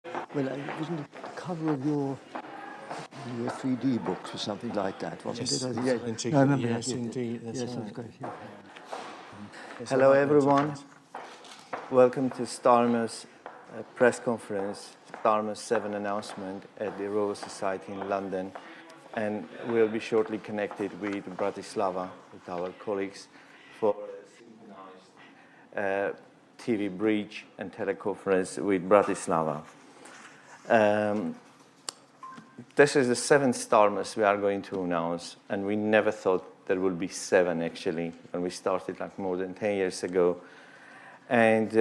Well, wasn't it the cover of your 3D books or something like that, wasn't Yes, it? I think, yes, I remember yes, that. indeed. That's Yes, right. that's great. Yeah. Hello everyone, welcome to Starmus press conference, Starmus VII announcement at the Royal Society in London, and we'll be shortly connected with Bratislava, with our colleagues, for a synchronized TV bridge and teleconference with Bratislava. This is the 7th Starmus we are going to announce, and we never thought there would be 7 actually when we started like more than 10 years ago. And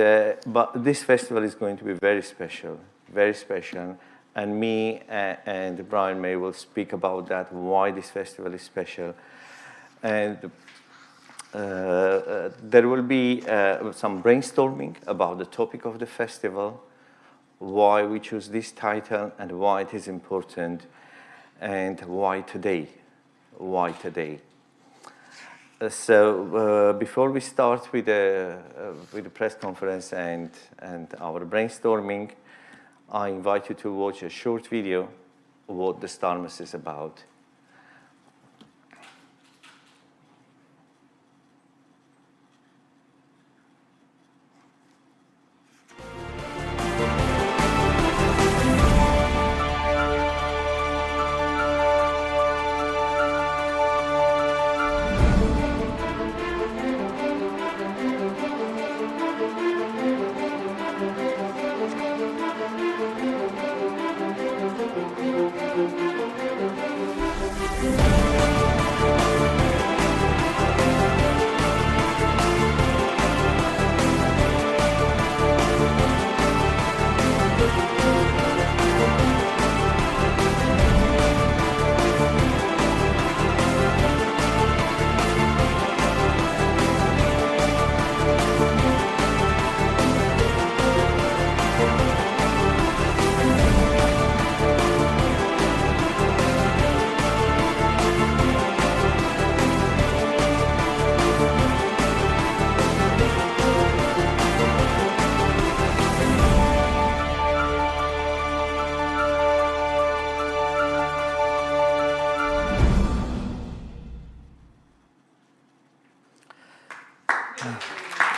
but this festival is going to be very special, and me and Brian May will speak about that, why this festival is special. And there will be some brainstorming about the topic of the festival, why we choose this title and why it is important, and why today. So before we start with the press conference and our brainstorming, I invite you to watch a short video of what the Starmus is about.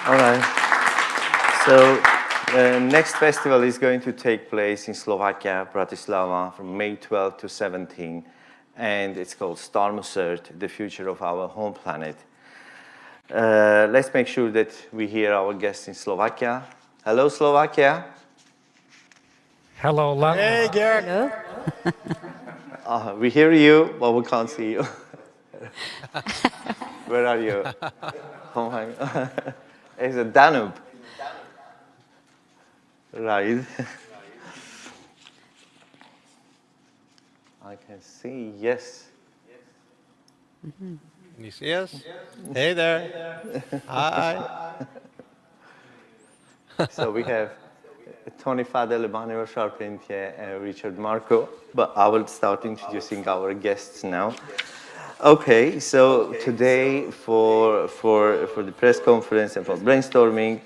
All right. So the next festival is going to take place in Slovakia, Bratislava, from May 12 to 17, and it's called Starmus Earth, the future of our home planet. Let's make sure that we hear our guests in Slovakia. Hello, Slovakia. Hello, London. Hey, Garik. We hear you, but we can't see you. Where are you? Oh my God. It's a Danube. Right. I can see, yes. Can you see us? Hey there. Hi. So we have Tony Fadel, Emmanuel Charpentier, and Richard Marco, but I will start introducing our guests now. Okay, so today for the press conference and for brainstorming,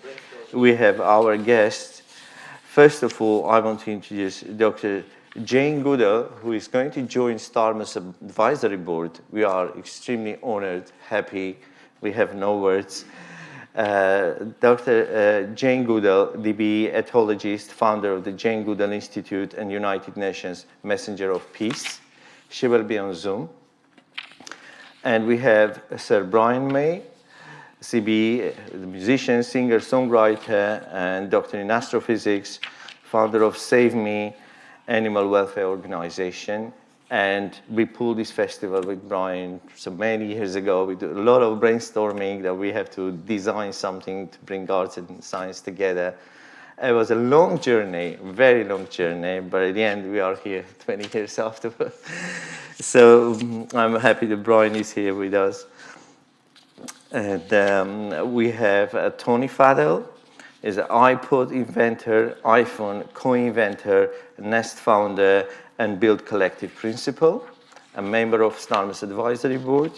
we have our guests. First of all, I want to introduce Dr. Jane Goodall, who is going to join Starmus Advisory Board. We are extremely honored, happy. We have no words. Dr. Jane Goodall DBE, ethologist, founder of the Jane Goodall Institute and United Nations Messenger of Peace. She will be on Zoom. And we have Sir Brian May, CBE, the musician, singer, songwriter, and doctor in astrophysics, founder of Save Me Animal Welfare Organization. And we pulled this festival with Brian so many years ago. We did a lot of brainstorming that we have to design something to bring arts and science together. It was a long journey, very long journey, but at the end we are here 20 years afterwards. So I'm happy that Brian is here with us. And we have Tony Fadel, is an iPod inventor, iPhone co-inventor, Nest founder, and Build Collective principal, a member of Starmus Advisory Board.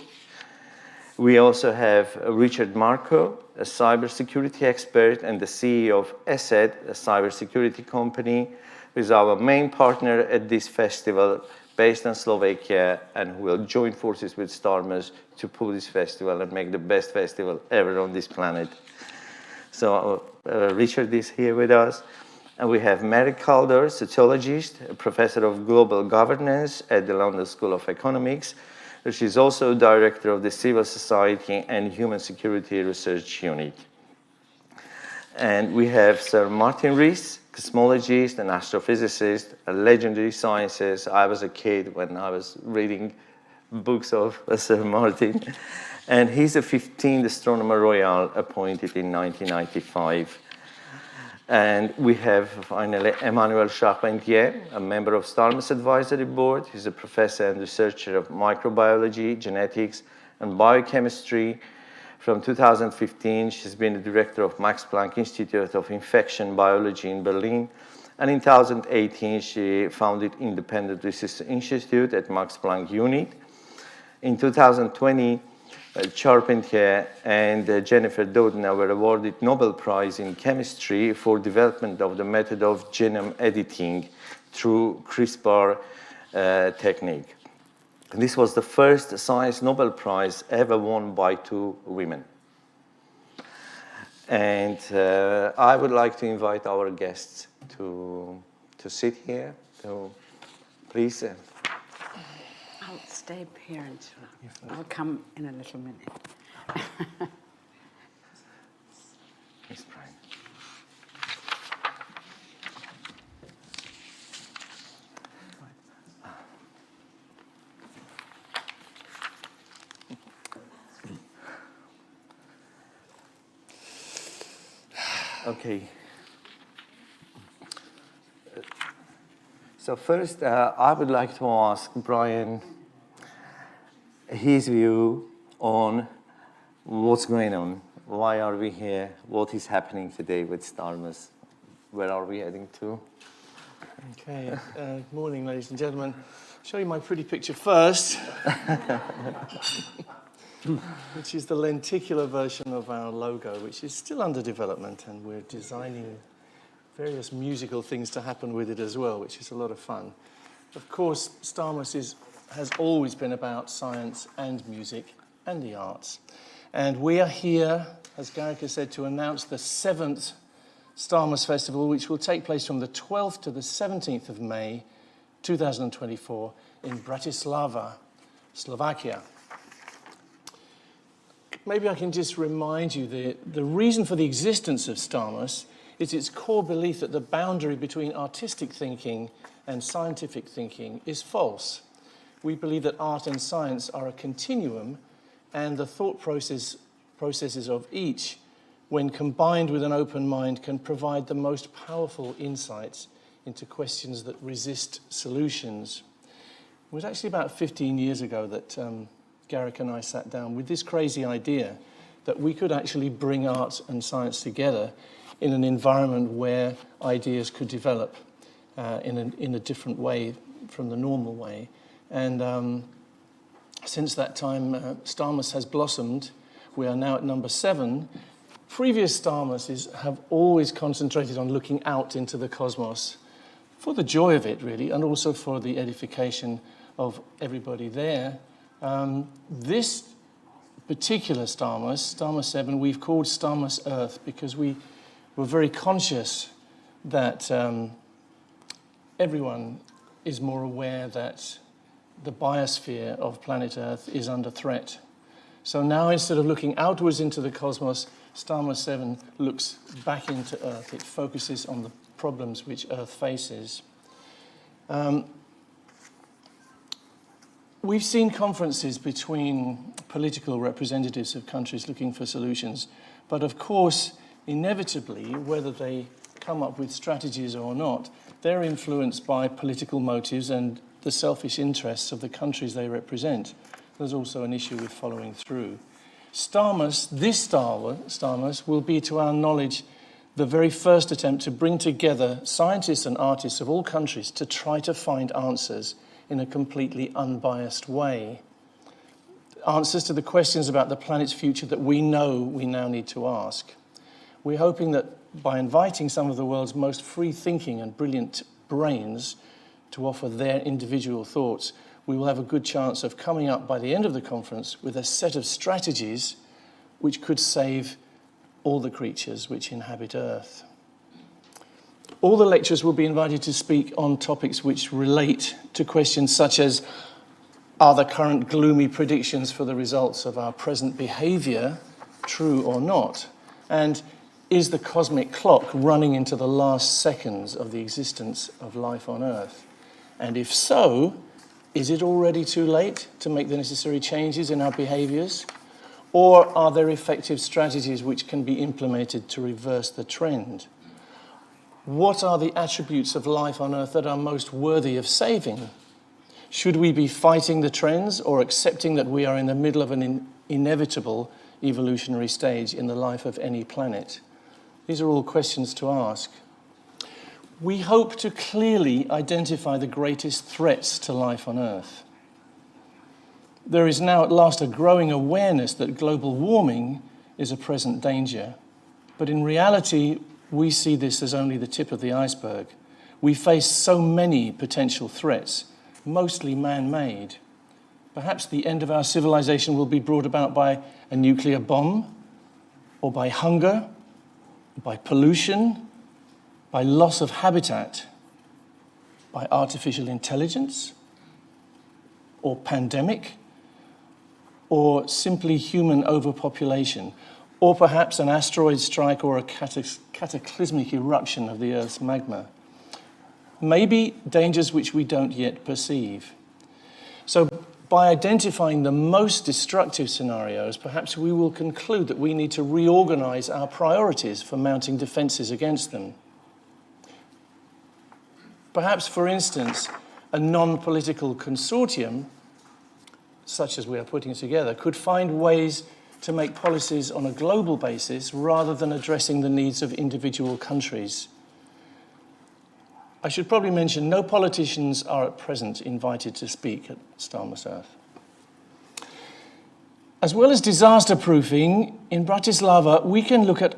We also have Richard Marco, a cybersecurity expert and the CEO of ESET, a cybersecurity company. who is our main partner at this festival, based in Slovakia, and who will join forces with Starmus to pull this festival and make the best festival ever on this planet. So Richard is here with us. And we have Mary Kaldor, sociologist, a professor of global governance at the London School of Economics. She's also director of the Civil Society and Human Security Research Unit. And we have Sir Martin Rees, cosmologist and astrophysicist, a legendary scientist. I was a kid when I was reading books of Sir Martin. And he's a 15th Astronomer Royal appointed in 1995. And we have finally Emmanuel Charpentier, a member of Starmus Advisory Board. He's a professor and researcher of microbiology, genetics, and biochemistry. From 2015, she's been the director of Max Planck Institute of Infection Biology in Berlin. And in 2018, she founded Independent Research Institute at Max Planck Unit. In 2020, Charpentier and Jennifer Doudna were awarded Nobel Prize in Chemistry for development of the method of genome editing through CRISPR technique. And this was the first science Nobel Prize ever won by 2 women. And I would like to invite our guests to sit here. So please. I'll stay here until I'll come in a little minute. Miss Brian. Okay. So first, I would like to ask Brian his view on what's going on. Why are we here? What is happening today with Starmus? Where are we heading to? Okay, good morning, ladies and gentlemen. I'll show you my pretty picture first, which is the lenticular version of our logo, which is still under development, and we're designing various musical things to happen with it as well, which is a lot of fun. Of course, Starmus has always been about science and music and the arts. And we are here, as Garik has said, to announce the 7th Starmus Festival, which will take place from the 12th to the 17th of May, 2024, in Bratislava, Slovakia. Maybe I can just remind you the reason for the existence of Starmus is its core belief that the boundary between artistic thinking and scientific thinking is false. We believe that art and science are a continuum, and the thought processes of each, when combined with an open mind, can provide the most powerful insights into questions that resist solutions. It was actually about 15 years ago that Garik and I sat down with this crazy idea that we could actually bring art and science together in an environment where ideas could develop in a different way from the normal way. And since that time, Starmus has blossomed. We are now at number 7. Previous Starmuses have always concentrated on looking out into the cosmos for the joy of it, really, and also for the edification of everybody there. This particular Starmus, Starmus VII, we've called Starmus Earth because we were very conscious that everyone is more aware that the biosphere of planet Earth is under threat. So now, instead of looking outwards into the cosmos, Starmus VII looks back into Earth. It focuses on the problems which Earth faces. We've seen conferences between political representatives of countries looking for solutions, but of course, inevitably, whether they come up with strategies or not, they're influenced by political motives and the selfish interests of the countries they represent. There's also an issue with following through. Starmus, this Starmus, will be, to our knowledge, the very first attempt to bring together scientists and artists of all countries to try to find answers in a completely unbiased way. Answers to the questions about the planet's future that we know we now need to ask. We're hoping that by inviting some of the world's most free-thinking and brilliant brains to offer their individual thoughts, we will have a good chance of coming up by the end of the conference with a set of strategies which could save all the creatures which inhabit Earth. All the lecturers will be invited to speak on topics which relate to questions such as, are the current gloomy predictions for the results of our present behaviour true or not? And is the cosmic clock running into the last seconds of the existence of life on Earth? And if so, is it already too late to make the necessary changes in our behaviours? Or are there effective strategies which can be implemented to reverse the trend? What are the attributes of life on Earth that are most worthy of saving? Should we be fighting the trends or accepting that we are in the middle of an inevitable evolutionary stage in the life of any planet? These are all questions to ask. We hope to clearly identify the greatest threats to life on Earth. There is now at last a growing awareness that global warming is a present danger. But in reality, we see this as only the tip of the iceberg. We face so many potential threats, mostly man-made. Perhaps the end of our civilization will be brought about by a nuclear bomb, or by hunger, by pollution, by loss of habitat, by artificial intelligence, or pandemic, or simply human overpopulation, or perhaps an asteroid strike or a cataclysmic eruption of the Earth's magma. Maybe dangers which we don't yet perceive. So by identifying the most destructive scenarios, perhaps we will conclude that we need to reorganize our priorities for mounting defenses against them. Perhaps, for instance, a non-political consortium, such as we are putting together, could find ways to make policies on a global basis rather than addressing the needs of individual countries. I should probably mention no politicians are at present invited to speak at Starmus Earth. As well as disaster proofing, in Bratislava we can look at,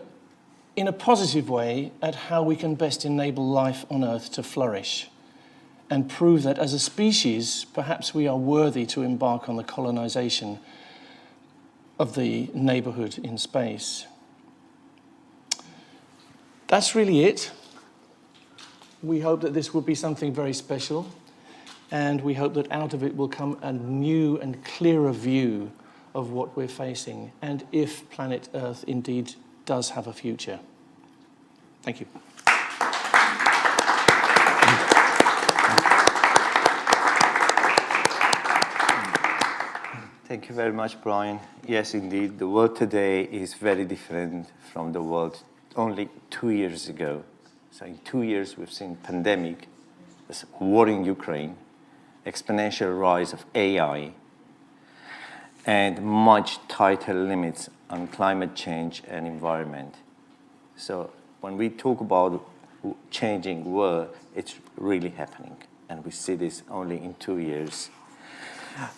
in a positive way, at how we can best enable life on Earth to flourish and prove that as a species, perhaps we are worthy to embark on the colonization of the neighborhood in space. That's really it. We hope that this will be something very special, and we hope that out of it will come a new and clearer view of what we're facing, and if planet Earth indeed does have a future. Thank you. Thank you very much, Brian. Yes, indeed, the world today is very different from the world only 2 years ago. So in 2 years, we've seen pandemic, war in Ukraine, exponential rise of AI, and much tighter limits on climate change and environment. So when we talk about changing world, it's really happening, and we see this only in 2 years.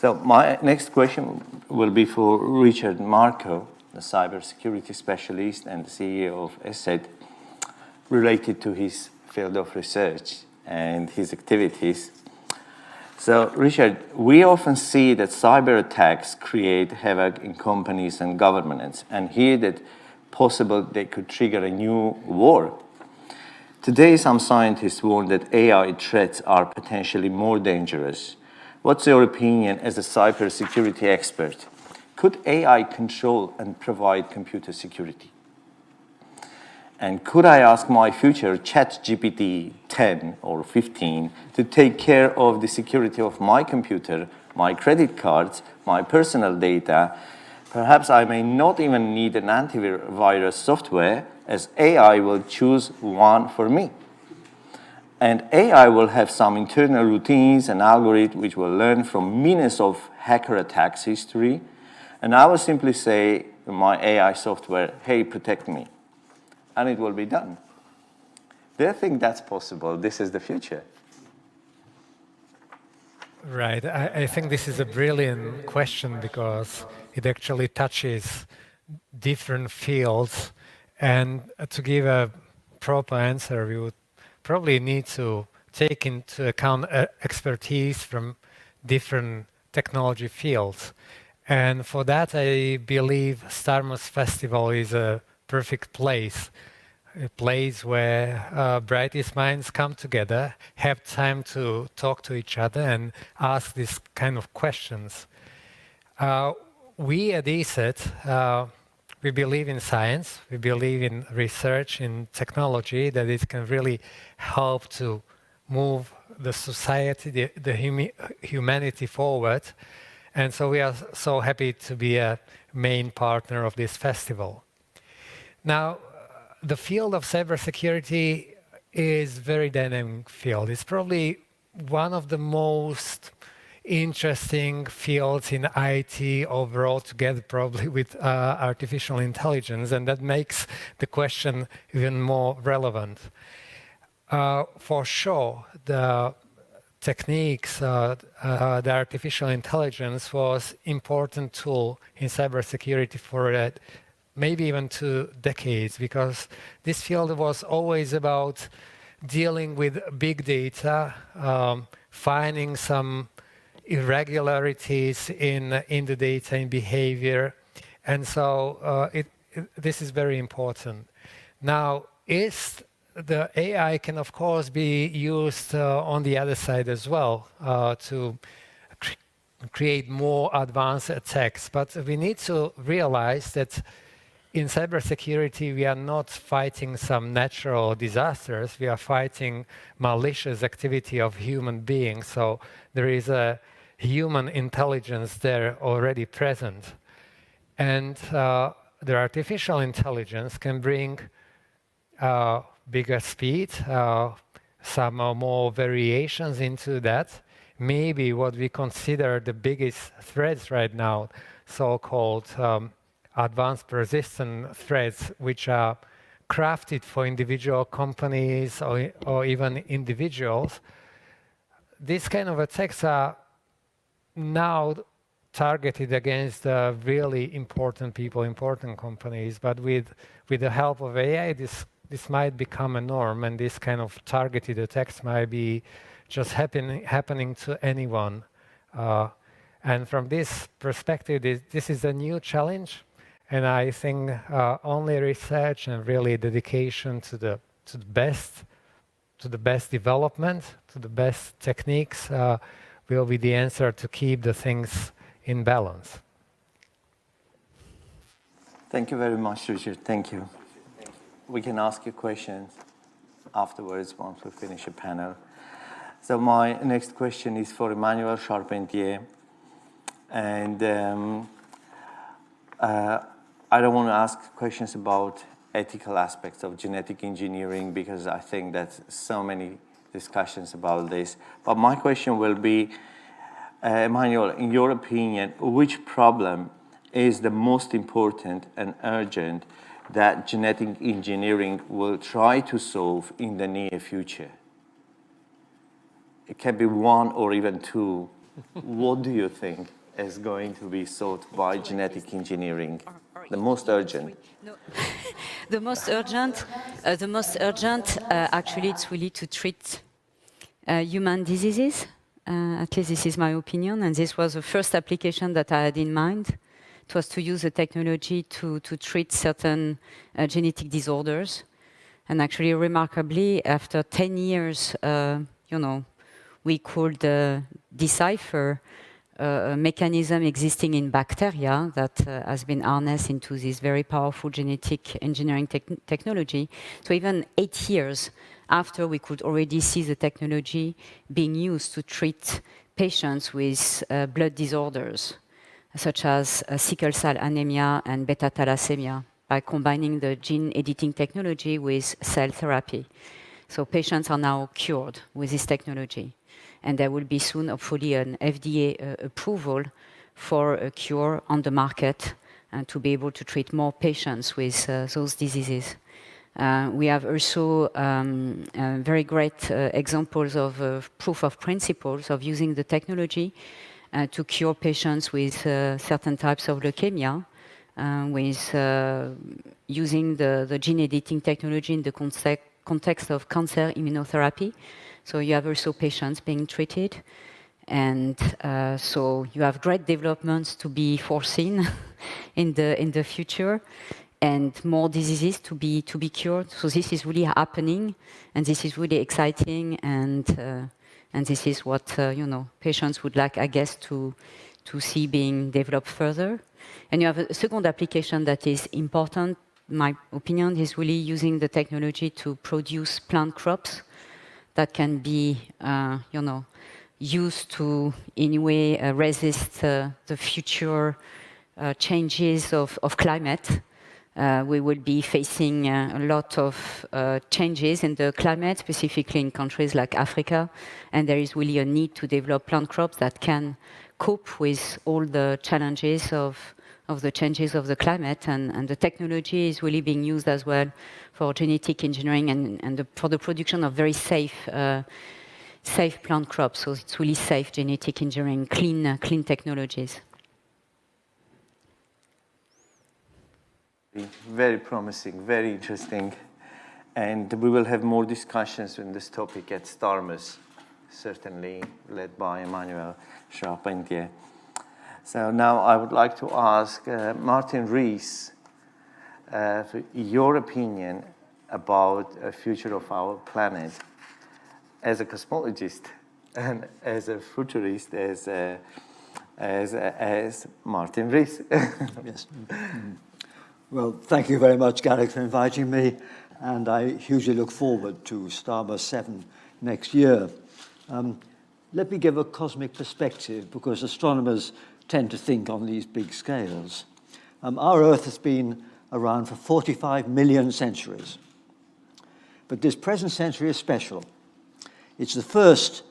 So my next question will be for Richard Marco, the cybersecurity specialist and the CEO of ESET, related to his field of research and his activities. So, Richard, we often see that cyber attacks create havoc in companies and governments, and hear that possible they could trigger a new war. Today, some scientists warn that AI threats are potentially more dangerous. What's your opinion as a cybersecurity expert? Could AI control and provide computer security? And could I ask my future ChatGPT 10 or 15 to take care of the security of my computer, my credit cards, my personal data? Perhaps I may not even need an antivirus software, as AI will choose one for me. And AI will have some internal routines and algorithms which will learn from millions of hacker attacks history. And I will simply say to my AI software, hey, protect me. And it will be done. Do you think that's possible? This is the future. Right. I think this is a brilliant question because it actually touches different fields. And to give a proper answer, we would probably need to take into account expertise from different technology fields. And for that, I believe Starmus Festival is a perfect place, a place where brightest minds come together, have time to talk to each other and ask these kind of questions. We at ESET, we believe in science, we believe in research, in technology, that it can really help to move the society, the humanity forward. And so we are so happy to be a main partner of this festival. Now, the field of cybersecurity is a very dynamic field. It's probably one of the most interesting fields in IT overall, together probably with artificial intelligence, and that makes the question even more relevant. For sure, the techniques, the artificial intelligence was important tool in cybersecurity for maybe even 2 decades, because this field was always about dealing with big data, finding some irregularities in the data, in behavior, and so this is very important. Now, the AI can of course be used on the other side as well to create more advanced attacks, but we need to realize that in cybersecurity we are not fighting some natural disasters, we are fighting malicious activity of human beings, so there is a human intelligence there already present. And the artificial intelligence can bring bigger speed, some more variations into that. Maybe what we consider the biggest threats right now, so-called advanced persistent threats, which are crafted for individual companies or even individuals. These kind of attacks are now targeted against really important people, important companies, but with the help of AI, this might become a norm, and this kind of targeted attacks might be just happening to anyone. And from this perspective, this is a new challenge, and I think only research and really dedication to the best development, to the best techniques, will be the answer to keep the things in balance. Thank you very much, Richard. Thank you. We can ask you questions afterwards once we finish the panel. So my next question is for Emmanuel Charpentier. And I don't want to ask questions about ethical aspects of genetic engineering because I think that so many discussions about this. But my question will be, Emmanuel, in your opinion, which problem is the most important and urgent that genetic engineering will try to solve in the near future? It can be one or even two. What do you think is going to be solved by genetic engineering? The most urgent. No. The most urgent, actually, it's really to treat human diseases. At least this is my opinion, and this was the first application that I had in mind. It was to use the technology to treat certain genetic disorders. And actually, remarkably, after 10 years, we could decipher a mechanism existing in bacteria that has been harnessed into this very powerful genetic engineering technology. So even 8 years after, we could already see the technology being used to treat patients with blood disorders, such as sickle cell anemia and beta thalassemia, by combining the gene editing technology with cell therapy. So patients are now cured with this technology. And there will be soon, hopefully, an FDA approval for a cure on the market and to be able to treat more patients with those diseases. We have also very great examples of proof of principles of using the technology to cure patients with certain types of leukemia, with using the gene editing technology in the context of cancer immunotherapy. So you have also patients being treated. And so you have great developments to be foreseen in the future, and more diseases to be cured. So this is really happening, and this is really exciting, and this is what patients would like, I guess, to see being developed further. And you have a second application that is important. My opinion is really using the technology to produce plant crops that can be, used to, in a way, resist the future changes of climate. We will be facing a lot of changes in the climate, specifically in countries like Africa, and there is really a need to develop plant crops that can cope with all the challenges of the changes of the climate, and the technology is really being used as well for genetic engineering and for the production of very safe plant crops. So it's really safe genetic engineering, clean technologies. Very promising, very interesting. And we will have more discussions on this topic at Starmus, certainly led by Emmanuel Charpentier. So now I would like to ask Martin Rees for your opinion about the future of our planet as a cosmologist and as a futurist, as Martin Rees. Yes. Well, thank you very much, Garik, for inviting me, and I hugely look forward to Starmus VII next year. Let me give a cosmic perspective, because astronomers tend to think on these big scales. Our Earth has been around for 45 million centuries, but this present century is special. It's the first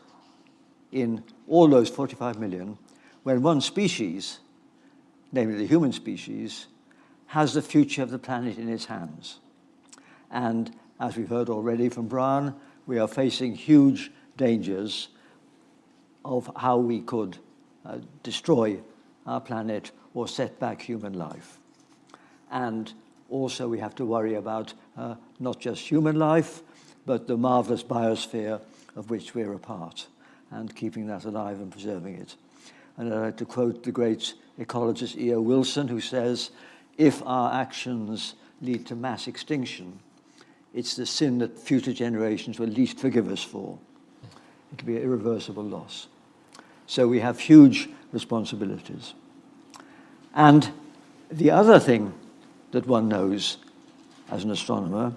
in all those 45 million when one species, namely the human species, has the future of the planet in its hands. And as we've heard already from Brian, we are facing huge dangers of how we could destroy our planet or set back human life. And also we have to worry about not just human life, but the marvelous biosphere of which we're a part, and keeping that alive and preserving it. And I'd like to quote the great ecologist E.O. Wilson, who says, "If our actions lead to mass extinction, it's the sin that future generations will least forgive us for. It'll be an irreversible loss." So we have huge responsibilities. And the other thing that one knows as an astronomer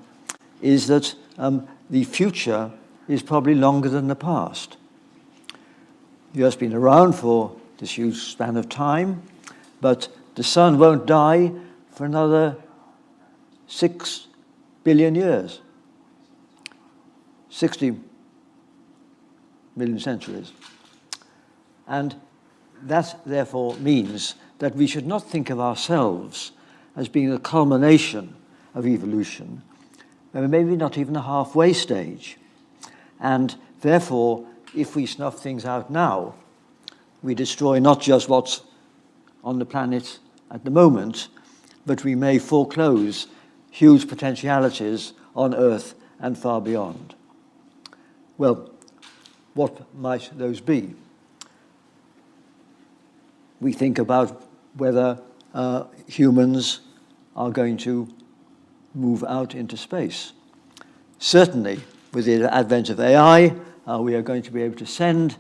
is that the future is probably longer than the past. The Earth's been around for this huge span of time, but the sun won't die for another 6 billion years, 60 million centuries. And that, therefore, means that we should not think of ourselves as being the culmination of evolution, and maybe not even a halfway stage. And therefore, if we snuff things out now, we destroy not just what's on the planet at the moment, but we may foreclose huge potentialities on Earth and far beyond. Well, what might those be? We think about whether humans are going to move out into space. Certainly, with the advent of AI, we are going to be able to send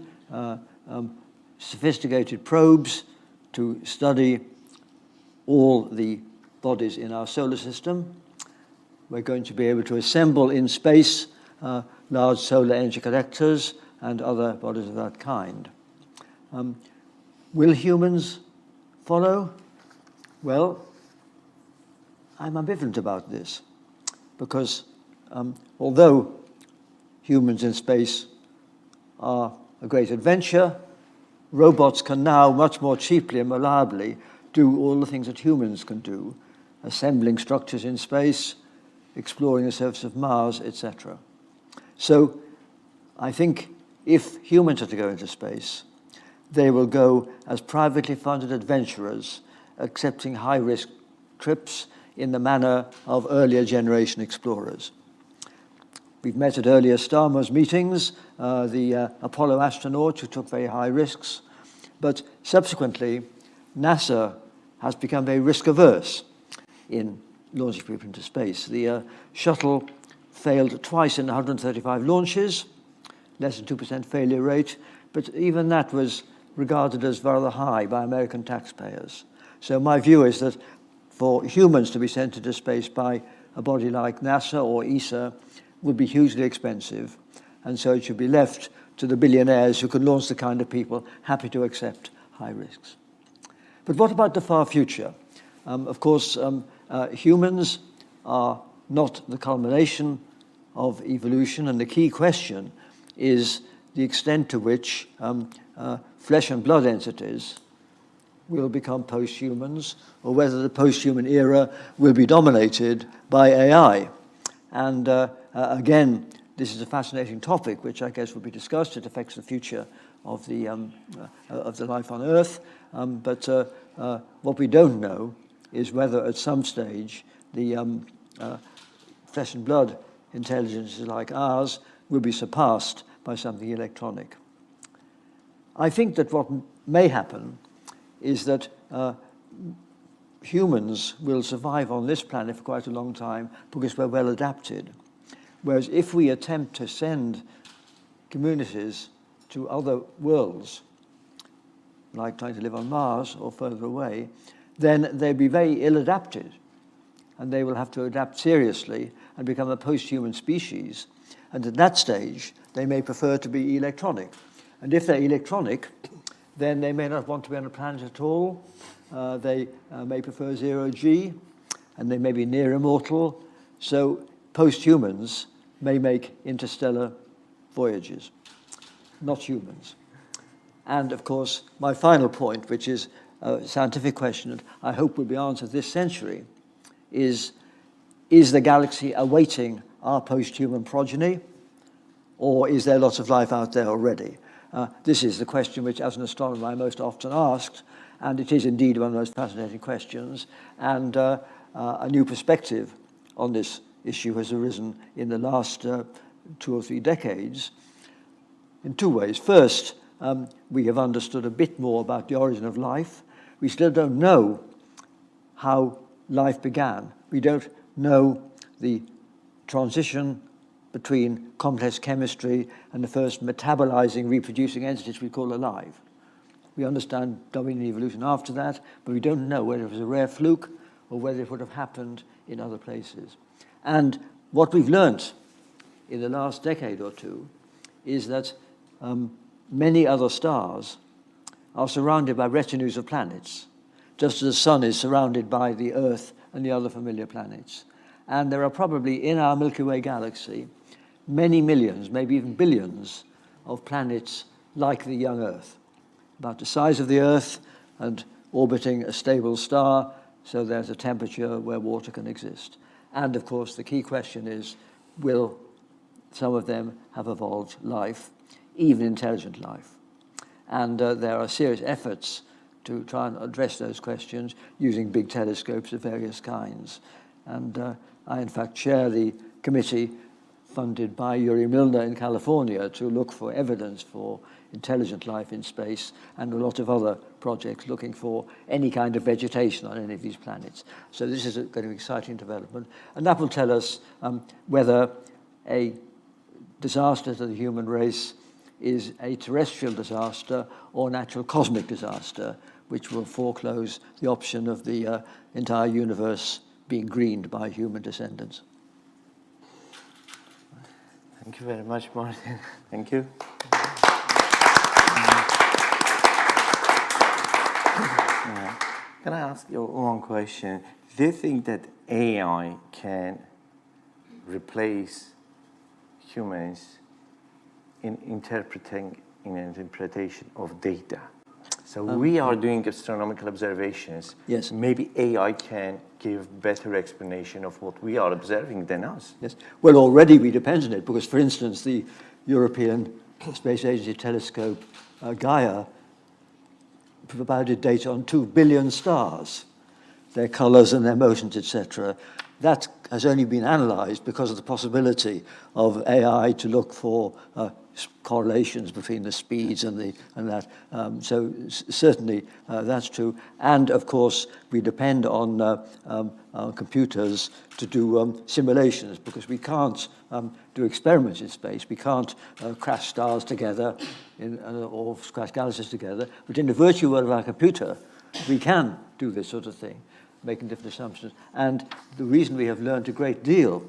sophisticated probes to study all the bodies in our solar system. We're going to be able to assemble in space large solar energy collectors and other bodies of that kind. Will humans follow? Well, I'm ambivalent about this, because although humans in space are a great adventure, robots can now much more cheaply and reliably do all the things that humans can do, assembling structures in space, exploring the surface of Mars, etc. So I think if humans are to go into space, they will go as privately funded adventurers, accepting high-risk trips in the manner of earlier generation explorers. We've met at earlier Starmus meetings, the Apollo astronauts who took very high risks. But subsequently, NASA has become very risk-averse in launching people into space. The shuttle failed twice in 135 launches, less than 2% failure rate, but even that was regarded as rather high by American taxpayers. So my view is that for humans to be sent into space by a body like NASA or ESA would be hugely expensive, and so it should be left to the billionaires who can launch the kind of people happy to accept high risks. But what about the far future? Of course, humans are not the culmination of evolution, and the key question is the extent to which flesh and blood entities will become post-humans, or whether the post-human era will be dominated by AI. And again, this is a fascinating topic, which I guess will be discussed. It affects the future of the life on Earth. But what we don't know is whether at some stage the flesh and blood intelligences like ours will be surpassed by something electronic. I think that what may happen is that humans will survive on this planet for quite a long time because we're well adapted. Whereas if we attempt to send communities to other worlds, like trying to live on Mars or further away, then they'd be very ill-adapted, and they will have to adapt seriously and become a post-human species. And at that stage, they may prefer to be electronic. And if they're electronic, then they may not want to be on a planet at all. They may prefer zero-G, and they may be near immortal. So post-humans may make interstellar voyages, not humans. And of course, my final point, which is a scientific question that I hope will be answered this century, is the galaxy awaiting our post-human progeny, or is there lots of life out there already? This is the question which, as an astronomer, I'm most often asked, and it is indeed one of the most fascinating questions. And a new perspective on this issue has arisen in the last 2 or 3 decades in 2 ways. First, we have understood a bit more about the origin of life. We still don't know how life began. We don't know the transition between complex chemistry and the first metabolizing, reproducing entities we call alive. We understand Darwinian evolution after that, but we don't know whether it was a rare fluke or whether it would have happened in other places. And what we've learnt in the last decade or two is that many other stars are surrounded by retinues of planets, just as the sun is surrounded by the Earth and the other familiar planets. And there are probably in our Milky Way galaxy many millions, maybe even billions, of planets like the young Earth, about the size of the Earth and orbiting a stable star, so there's a temperature where water can exist. And of course, the key question is, will some of them have evolved life, even intelligent life? And there are serious efforts to try and address those questions using big telescopes of various kinds. And I, in fact, chair the committee funded by Yuri Milner in California to look for evidence for intelligent life in space, and a lot of other projects looking for any kind of vegetation on any of these planets. So this is going to be an exciting development, and that will tell us whether a disaster to the human race is a terrestrial disaster or natural cosmic disaster, which will foreclose the option of the entire universe being greened by human descendants. Thank you very much, Martin. Thank you. Can I ask you one question? Do you think that AI can replace humans in interpretation of data? So we are doing astronomical observations. Yes. Maybe AI can give better explanation of what we are observing than us. Yes. Well, already we depend on it, because, for instance, the European Space Agency telescope, Gaia, provided data on 2 billion stars, their colors and their motions, etc. that has only been analysed because of the possibility of AI to look for correlations between the speeds and that. So certainly that's true. And of course, we depend on our computers to do simulations, because we can't do experiments in space. We can't crash stars together or crash galaxies together. But in the virtual world of our computer, we can do this sort of thing, making different assumptions. And the reason we have learned a great deal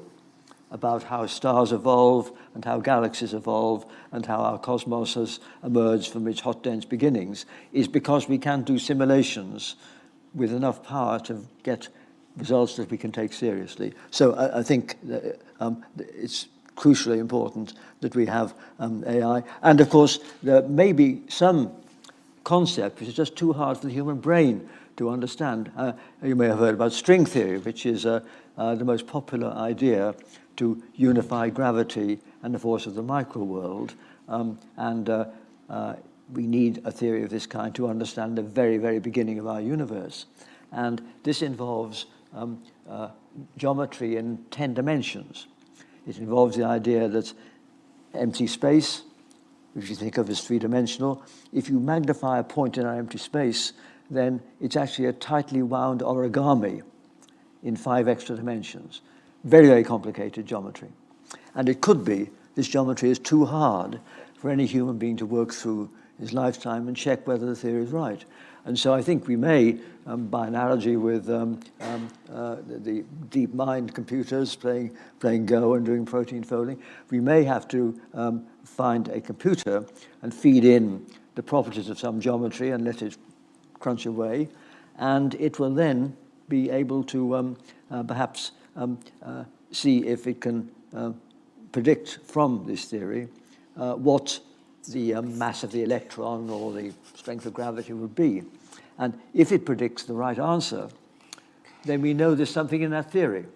about how stars evolve and how galaxies evolve and how our cosmos has emerged from its hot, dense beginnings is because we can do simulations with enough power to get results that we can take seriously. So I think that, it's crucially important that we have AI. And of course, there may be some concept which is just too hard for the human brain to understand. You may have heard about string theory, which is the most popular idea to unify gravity and the force of the micro world. We need a theory of this kind to understand the very, very beginning of our universe. And this involves geometry in 10 dimensions. It involves the idea that empty space, which you think of as three-dimensional, if you magnify a point in our empty space, then it's actually a tightly wound origami in 5 extra dimensions. Very, very complicated geometry. And it could be this geometry is too hard for any human being to work through his lifetime and check whether the theory is right. And so I think we may, by analogy with the deep mind computers playing Go and doing protein folding, we may have to find a computer and feed in the properties of some geometry and let it crunch away, and it will then be able to perhaps see if it can predict from this theory what the mass of the electron or the strength of gravity would be. And if it predicts the right answer, then we know there's something in that theory.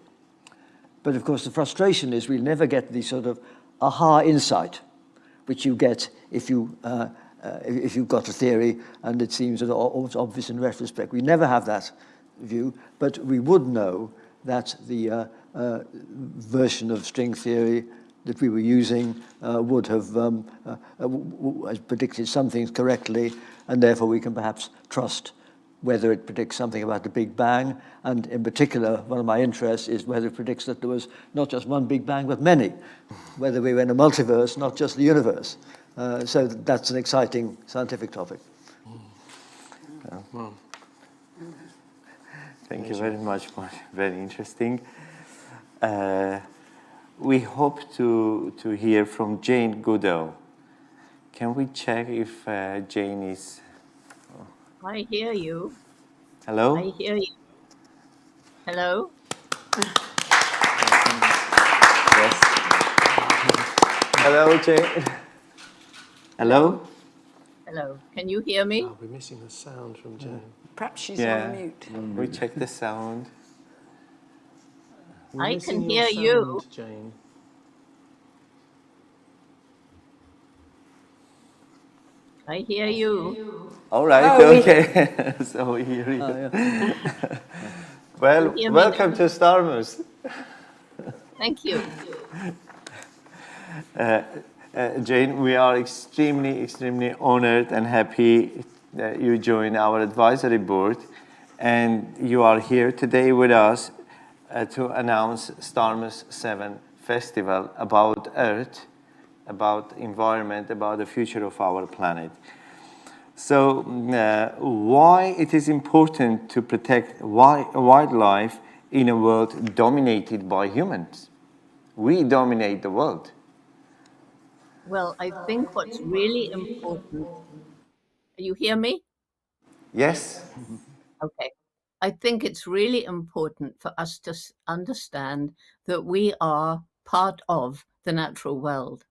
But of course, the frustration is we'll never get the sort of aha insight, which you get if you've got a theory and it seems almost obvious in retrospect. We never have that view, but we would know that the version of string theory that we were using would have predicted some things correctly, and therefore we can perhaps trust whether it predicts something about the Big Bang. And in particular, one of my interests is whether it predicts that there was not just one Big Bang, but many, whether we were in a multiverse, not just the universe. So that's an exciting scientific topic. Thank you very much. Very interesting. We hope to hear from Jane Goodall. Can we check if Jane is... I hear you. Hello? I hear you. Hello? Yes. Hello, Jane. Hello? Hello. Can you hear me? Oh, we're missing the sound from Jane. Perhaps she's Yeah. on mute. We check the sound. We're I missing can your hear you. sound, Jane. I hear you. All right, okay. So we hear you. Well, You hear me welcome now? to Starmus. Thank you. Jane, we are extremely honored and happy that you joined our advisory board, and you are here today with us to announce Starmus VII Festival about Earth, about environment, about the future of our planet. So why it is important to protect wildlife in a world dominated by humans? We dominate the world. Well, I think what's really important. You hear me? Yes? Okay. I think it's really important for us to understand that we are part of the natural world.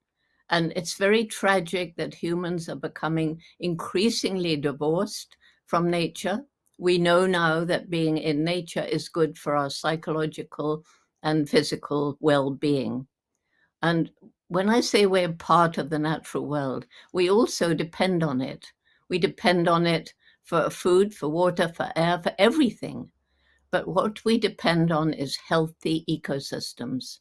And it's very tragic that humans are becoming increasingly divorced from nature. We know now that being in nature is good for our psychological and physical well-being. And when I say we're part of the natural world, we also depend on it. We depend on it for food, for water, for air, for everything. but what we depend on is healthy ecosystems.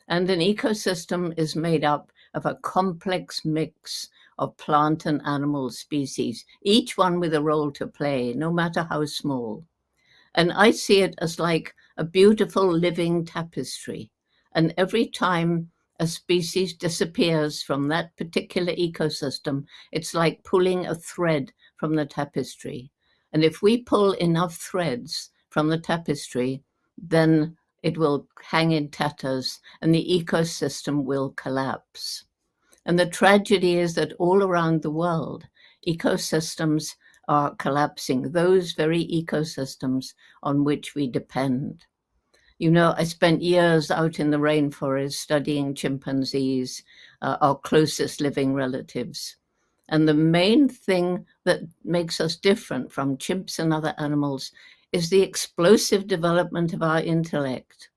And an ecosystem is made up of a complex mix of plant and animal species, each one with a role to play, no matter how small. And I see it as like a beautiful living tapestry. And every time a species disappears from that particular ecosystem, it's like pulling a thread from the tapestry. And if we pull enough threads from the tapestry, then it will hang in tatters and the ecosystem will collapse. And the tragedy is that all around the world, ecosystems are collapsing, those very ecosystems on which we depend. You know, I spent years out in the rainforest studying chimpanzees, our closest living relatives. And the main thing that makes us different from chimps and other animals is the explosive development of our intellect.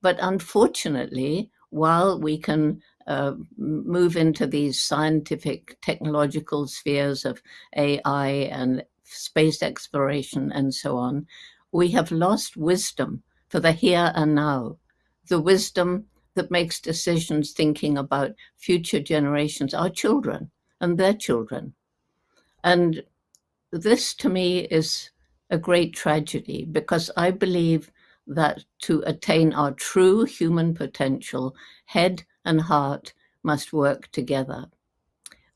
But unfortunately, while we can move into these scientific, technological spheres of AI and space exploration and so on, we have lost wisdom for the here and now, the wisdom that makes decisions thinking about future generations, our children and their children. And this to me is a great tragedy, because I believe that to attain our true human potential, head and heart must work together.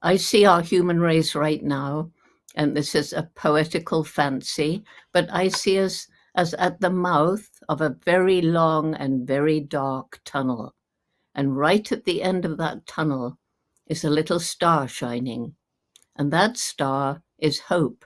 I see our human race right now, and this is a poetical fancy, but I see us as at the mouth of a very long and very dark tunnel. And right at the end of that tunnel is a little star shining. And that star is hope.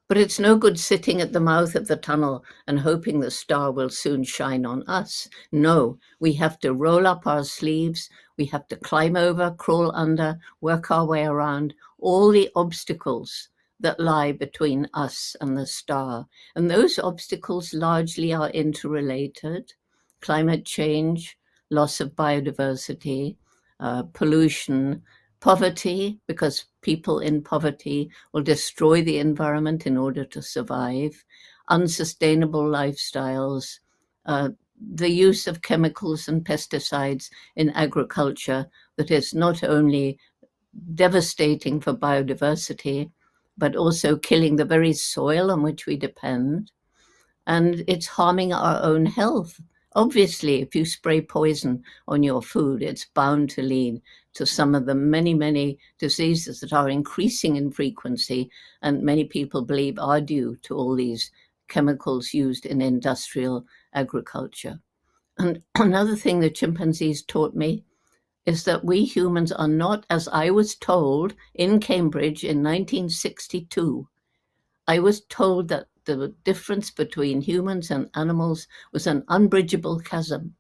But it's no good sitting at the mouth of the tunnel and hoping the star will soon shine on us. No, we have to roll up our sleeves. We have to climb over, crawl under, work our way around all the obstacles that lie between us and the star. And those obstacles largely are interrelated: climate change, loss of biodiversity, pollution, poverty, because people in poverty will destroy the environment in order to survive, unsustainable lifestyles, the use of chemicals and pesticides in agriculture that is not only devastating for biodiversity, but also killing the very soil on which we depend. And it's harming our own health. Obviously, if you spray poison on your food, it's bound to lead to some of the many, many diseases that are increasing in frequency, and many people believe are due to all these chemicals used in industrial agriculture. And another thing that chimpanzees taught me is that we humans are not, as I was told in Cambridge in 1962, I was told that the difference between humans and animals was an unbridgeable chasm,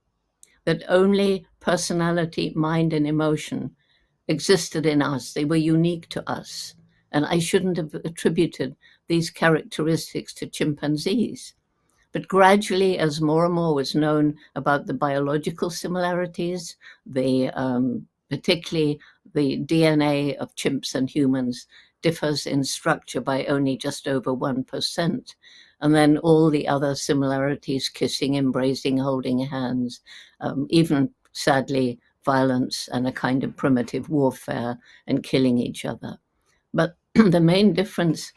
that only personality, mind, and emotion existed in us. They were unique to us. And I shouldn't have attributed these characteristics to chimpanzees. But gradually, as more and more was known about the biological similarities, particularly the DNA of chimps and humans differs in structure by only just over 1%. And then all the other similarities: kissing, embracing, holding hands, even sadly, violence and a kind of primitive warfare and killing each other. But the main difference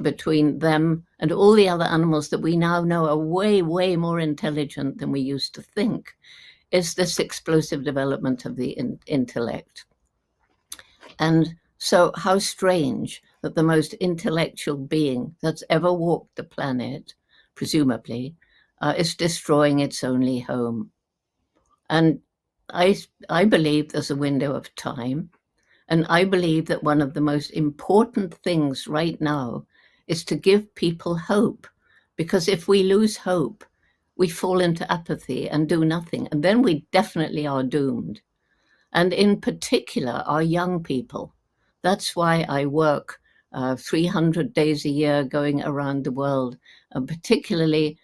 between them and all the other animals that we now know are way, way more intelligent than we used to think is this explosive development of the intellect. And so how strange that the most intellectual being that's ever walked the planet, presumably, is destroying its only home. And I believe there's a window of time. And I believe that one of the most important things right now is to give people hope. Because if we lose hope, we fall into apathy and do nothing. And then we definitely are doomed. And in particular, our young people. That's why I work 300 days a year going around the world, particularly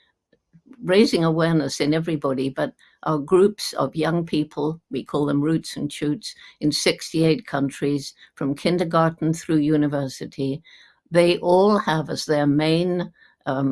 raising awareness in everybody, but our groups of young people, we call them Roots and Shoots, in 68 countries, from kindergarten through university, they all have as their main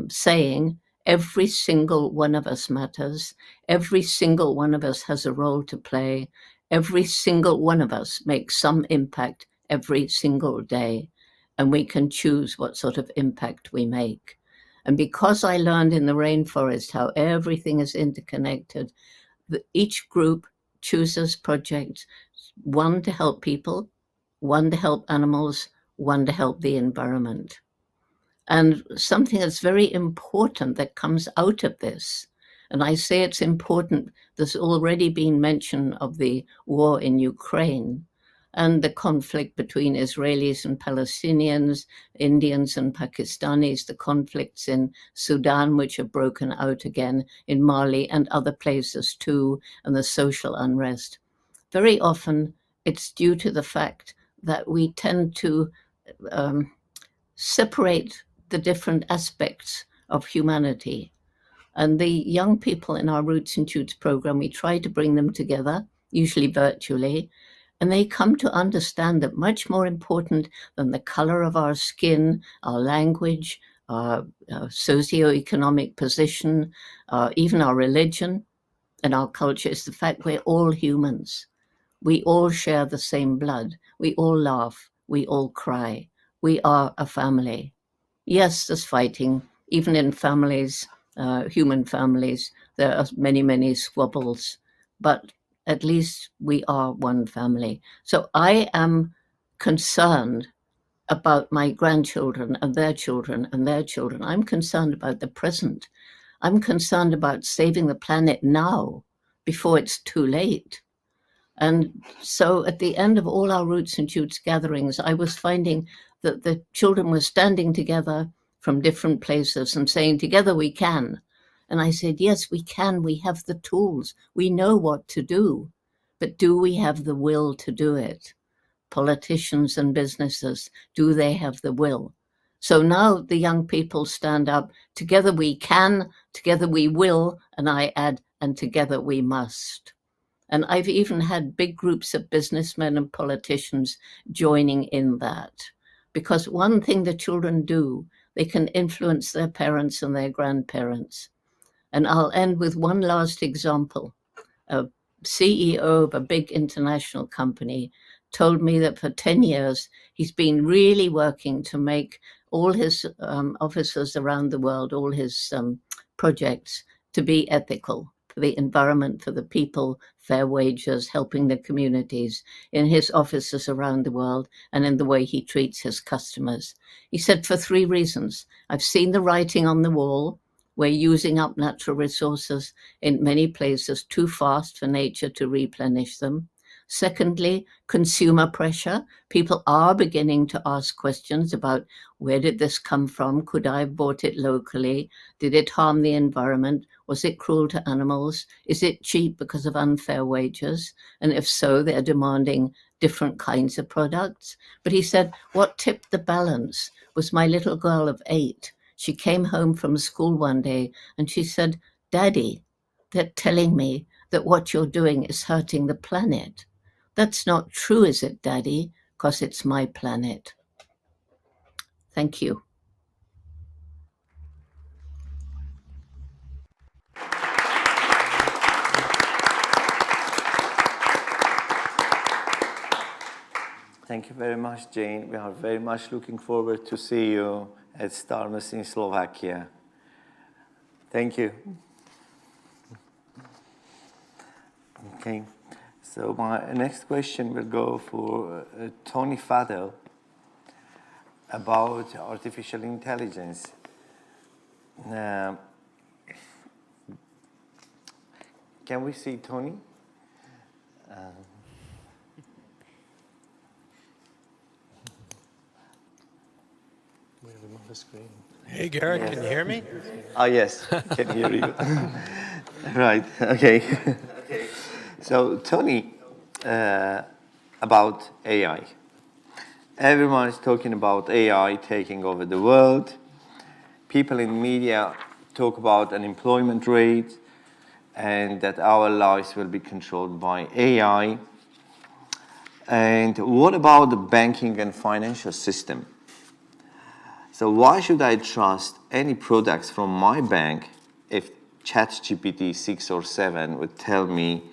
saying, Every single one of us matters. Every single one of us has a role to play. Every single one of us makes some impact every single day, and we can choose what sort of impact we make. And because I learned in the rainforest how everything is interconnected, each group chooses projects, one to help people, one to help animals, one to help the environment. And something that's very important that comes out of this, and I say it's important, there's already been mention of the war in Ukraine and the conflict between Israelis and Palestinians, Indians and Pakistanis, the conflicts in Sudan, which have broken out again, in Mali and other places too, and the social unrest. Very often it's due to the fact that we tend to separate the different aspects of humanity. And the young people in our Roots and Shoots program, we try to bring them together, usually virtually, and they come to understand that much more important than the color of our skin, our language, our socioeconomic position, even our religion and our culture is the fact we're all humans. We all share the same blood. We all laugh. We all cry. We are a family. Yes, there's fighting, even in families, human families. There are many, many squabbles, but at least we are one family. So I am concerned about my grandchildren and their children and their children. I'm concerned about the present. I'm concerned about saving the planet now before it's too late. And so at the end of all our Roots and Shoots gatherings, I was finding that the children were standing together from different places and saying, together we can. And I said, yes, we can. We have the tools. We know what to do. But do we have the will to do it? Politicians and businesses, do they have the will? So now the young people stand up, together we can, together we will, and I add, and together we must. And I've even had big groups of businessmen and politicians joining in that. Because one thing the children do, they can influence their parents and their grandparents. And I'll end with one last example. A CEO of a big international company told me that for 10 years, he's been really working to make all his officers around the world, all his projects, to be ethical, for the environment, for the people, fair wages, helping the communities in his offices around the world and in the way he treats his customers. He said, for 3 reasons. I've seen the writing on the wall. We're using up natural resources in many places too fast for nature to replenish them. Secondly, consumer pressure. People are beginning to ask questions about where did this come from? Could I have bought it locally? Did it harm the environment? Was it cruel to animals? Is it cheap because of unfair wages? And if so, they're demanding different kinds of products. But he said, what tipped the balance was my little girl of 8. She came home from school one day and she said, Daddy, they're telling me that what you're doing is hurting the planet. That's not true, is it, Daddy? Because it's my planet. Thank you. Thank you very much, Jane. We are very much looking forward to see you at Starmus in Slovakia. Thank you. Okay, so my next question will go for Tony Fadell about artificial intelligence. Can we see Tony? The screen. Hey, Garik, Yes. can you hear me? Oh, yes, can hear you. Right, okay. So, Tony, about AI. Everyone is talking about AI taking over the world. People in media talk about unemployment rate and that our lives will be controlled by AI. And what about the banking and financial system? So why should I trust any products from my bank if ChatGPT 6 or 7 would tell me,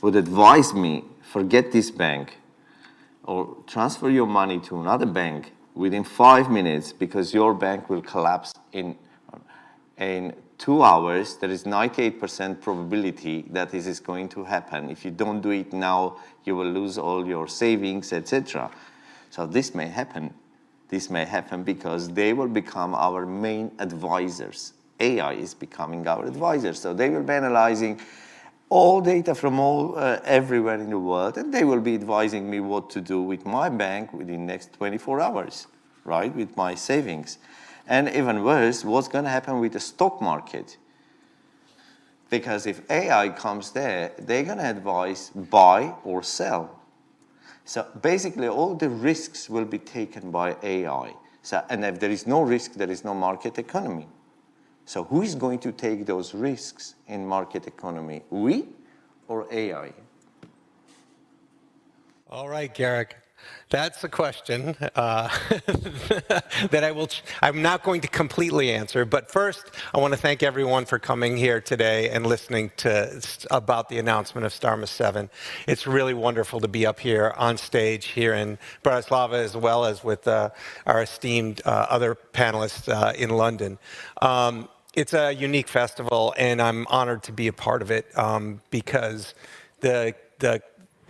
would advise me, forget this bank, or transfer your money to another bank within 5 minutes because your bank will collapse in 2 hours. There is 98% probability that this is going to happen. If you don't do it now, you will lose all your savings, etc. So this may happen. This may happen because they will become our main advisors. AI is becoming our advisor. So they will be analyzing all data from everywhere in the world, and they will be advising me what to do with my bank within the next 24 hours, right, with my savings. And even worse, what's going to happen with the stock market? Because if AI comes there, they're going to advise buy or sell. So basically, all the risks will be taken by AI. So, and if there is no risk, there is no market economy. So who is going to take those risks in market economy? We or AI? All right, Garik. That's a question that I'm not going to completely answer. But first, I want to thank everyone for coming here today and listening about the announcement of Starmus VII. It's really wonderful to be up here on stage here in Bratislava, as well as with our esteemed other panelists in London. It's a unique festival, and I'm honored to be a part of it because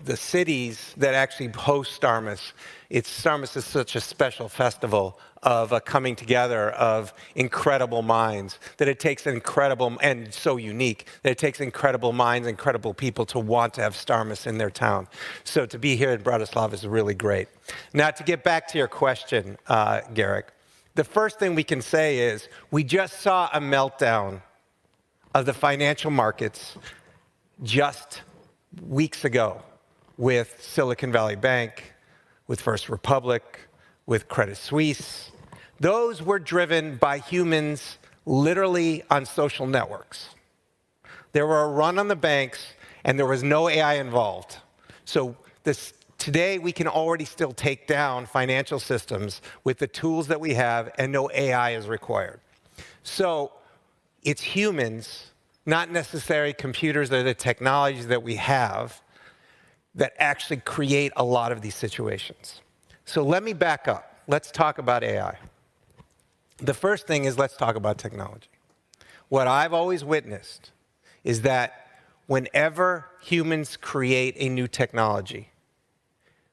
the cities that actually host Starmus, Starmus is such a special festival of a coming together of incredible minds, that it takes incredible, and so unique, that it takes incredible minds, incredible people to want to have Starmus in their town. So to be here in Bratislava is really great. Now, to get back to your question, Garik, the first thing we can say is we just saw a meltdown of the financial markets just weeks ago, with Silicon Valley Bank, with First Republic, with Credit Suisse. Those were driven by humans literally on social networks. There were a run on the banks, and there was no AI involved. So today, we can already still take down financial systems with the tools that we have, and no AI is required. So it's humans, not necessarily computers or the technologies that we have, that actually create a lot of these situations. So let me back up. Let's talk about AI. The first thing is, let's talk about technology. What I've always witnessed is that whenever humans create a new technology,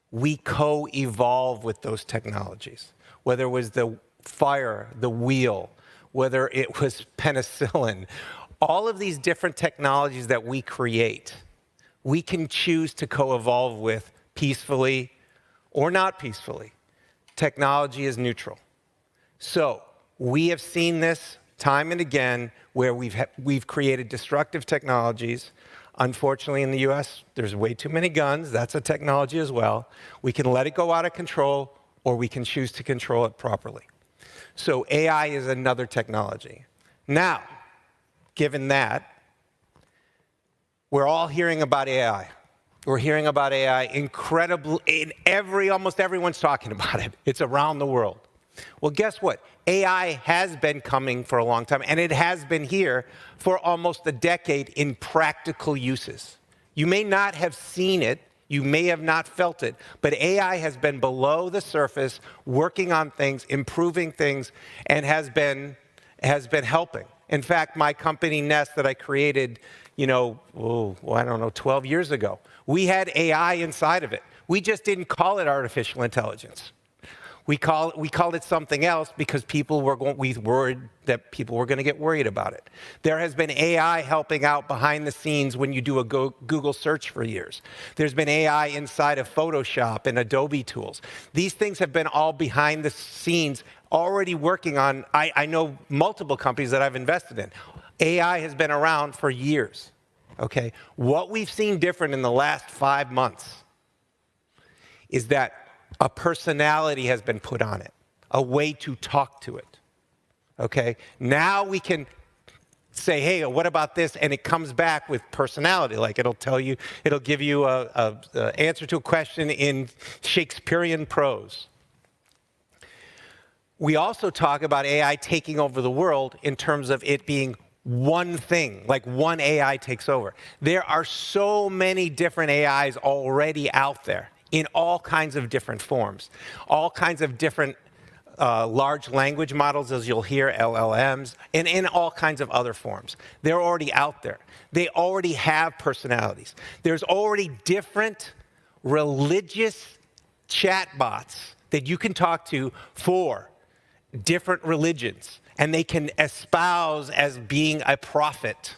we co-evolve with those technologies. Whether it was the fire, the wheel, whether it was penicillin, all of these different technologies that we create, we can choose to co-evolve with peacefully or not peacefully. Technology is neutral. So we have seen this time and again where we've created destructive technologies. Unfortunately, in the US, there's way too many guns. That's a technology as well. We can let it go out of control, or we can choose to control it properly. So AI is another technology. Now, given that, we're all hearing about AI. We're hearing about AI incredibly, almost everyone's talking about it. It's around the world. Well, guess what? AI has been coming for a long time, and it has been here for almost a decade in practical uses. You may not have seen it, you may have not felt it, but AI has been below the surface, working on things, improving things, and has been helping. In fact, my company Nest that I created, 12 years ago, we had AI inside of it. We just didn't call it artificial intelligence. We called it something else because we worried that people were going to get worried about it. There has been AI helping out behind the scenes when you do a Google search for years. There's been AI inside of Photoshop and Adobe tools. These things have been all behind the scenes already working on. I know multiple companies that I've invested in. AI has been around for years. Okay? What we've seen different in the last 5 months is that a personality has been put on it, a way to talk to it, okay? Now we can say, hey, what about this? And it comes back with personality, like it'll give you an answer to a question in Shakespearean prose. We also talk about AI taking over the world in terms of it being one thing, like one AI takes over. There are so many different AIs already out there in all kinds of different forms, all kinds of different large language models, as you'll hear, LLMs, and in all kinds of other forms. They're already out there. They already have personalities. There's already different religious chatbots that you can talk to for different religions, and they can espouse as being a prophet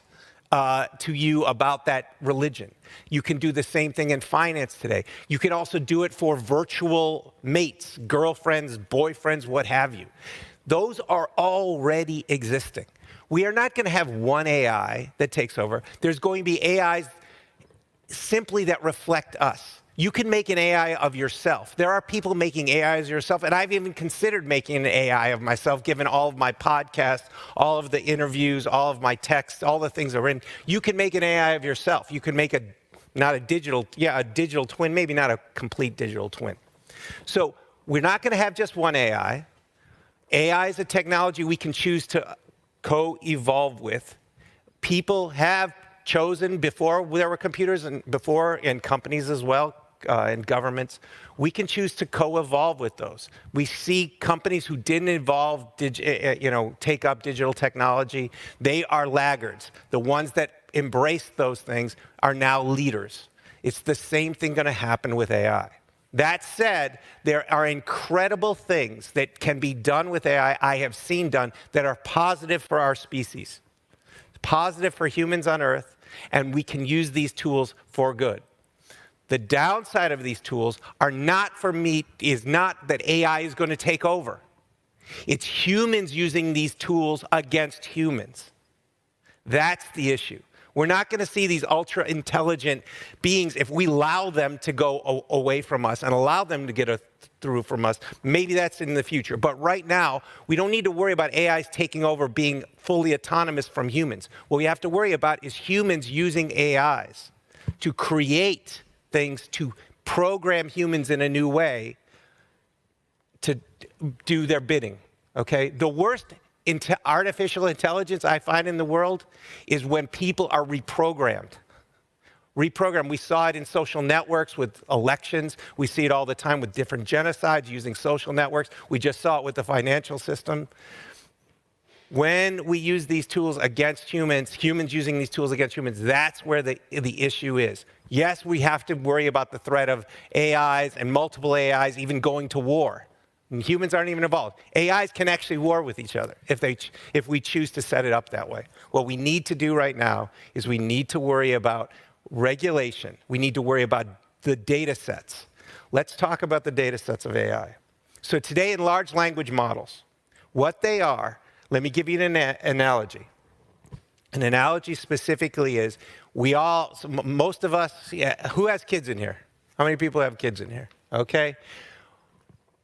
to you about that religion. You can do the same thing in finance today. You can also do it for virtual mates, girlfriends, boyfriends, what have you. Those are already existing. We are not going to have one AI that takes over. There's going to be AIs simply that reflect us. You can make an AI of yourself. There are people making AIs of yourself, and I've even considered making an AI of myself, given all of my podcasts, all of the interviews, all of my texts, all the things that are written. You can make an AI of yourself. You can make a digital twin, maybe not a complete digital twin. So we're not going to have just one AI. AI is a technology we can choose to co-evolve with. People have chosen before there were computers and before in companies as well, and governments, we can choose to co-evolve with those. We see companies who didn't take up digital technology. They are laggards. The ones that embrace those things are now leaders. It's the same thing going to happen with AI. That said, there are incredible things that can be done with AI, I have seen done, that are positive for our species, positive for humans on Earth, and we can use these tools for good. The downside of these tools is not that AI is going to take over. It's humans using these tools against humans. That's the issue. We're not going to see these ultra-intelligent beings if we allow them to go away from us and allow them to get through from us. Maybe that's in the future. But right now, we don't need to worry about AIs taking over, being fully autonomous from humans. What we have to worry about is humans using AIs to create things, to program humans in a new way to do their bidding, okay? The worst artificial intelligence I find in the world is when people are reprogrammed. We saw it in social networks with elections. We see it all the time with different genocides using social networks. We just saw it with the financial system. When we use these tools against humans, humans using these tools against humans, that's where the issue is. Yes, we have to worry about the threat of AIs and multiple AIs even going to war. And humans aren't even involved. AIs can actually war with each other if we choose to set it up that way. What we need to do right now is we need to worry about regulation. We need to worry about the data sets. Let's talk about the data sets of AI. So today in large language models, what they are, let me give you an analogy. An analogy specifically is most of us, who has kids in here? How many people have kids in here? Okay.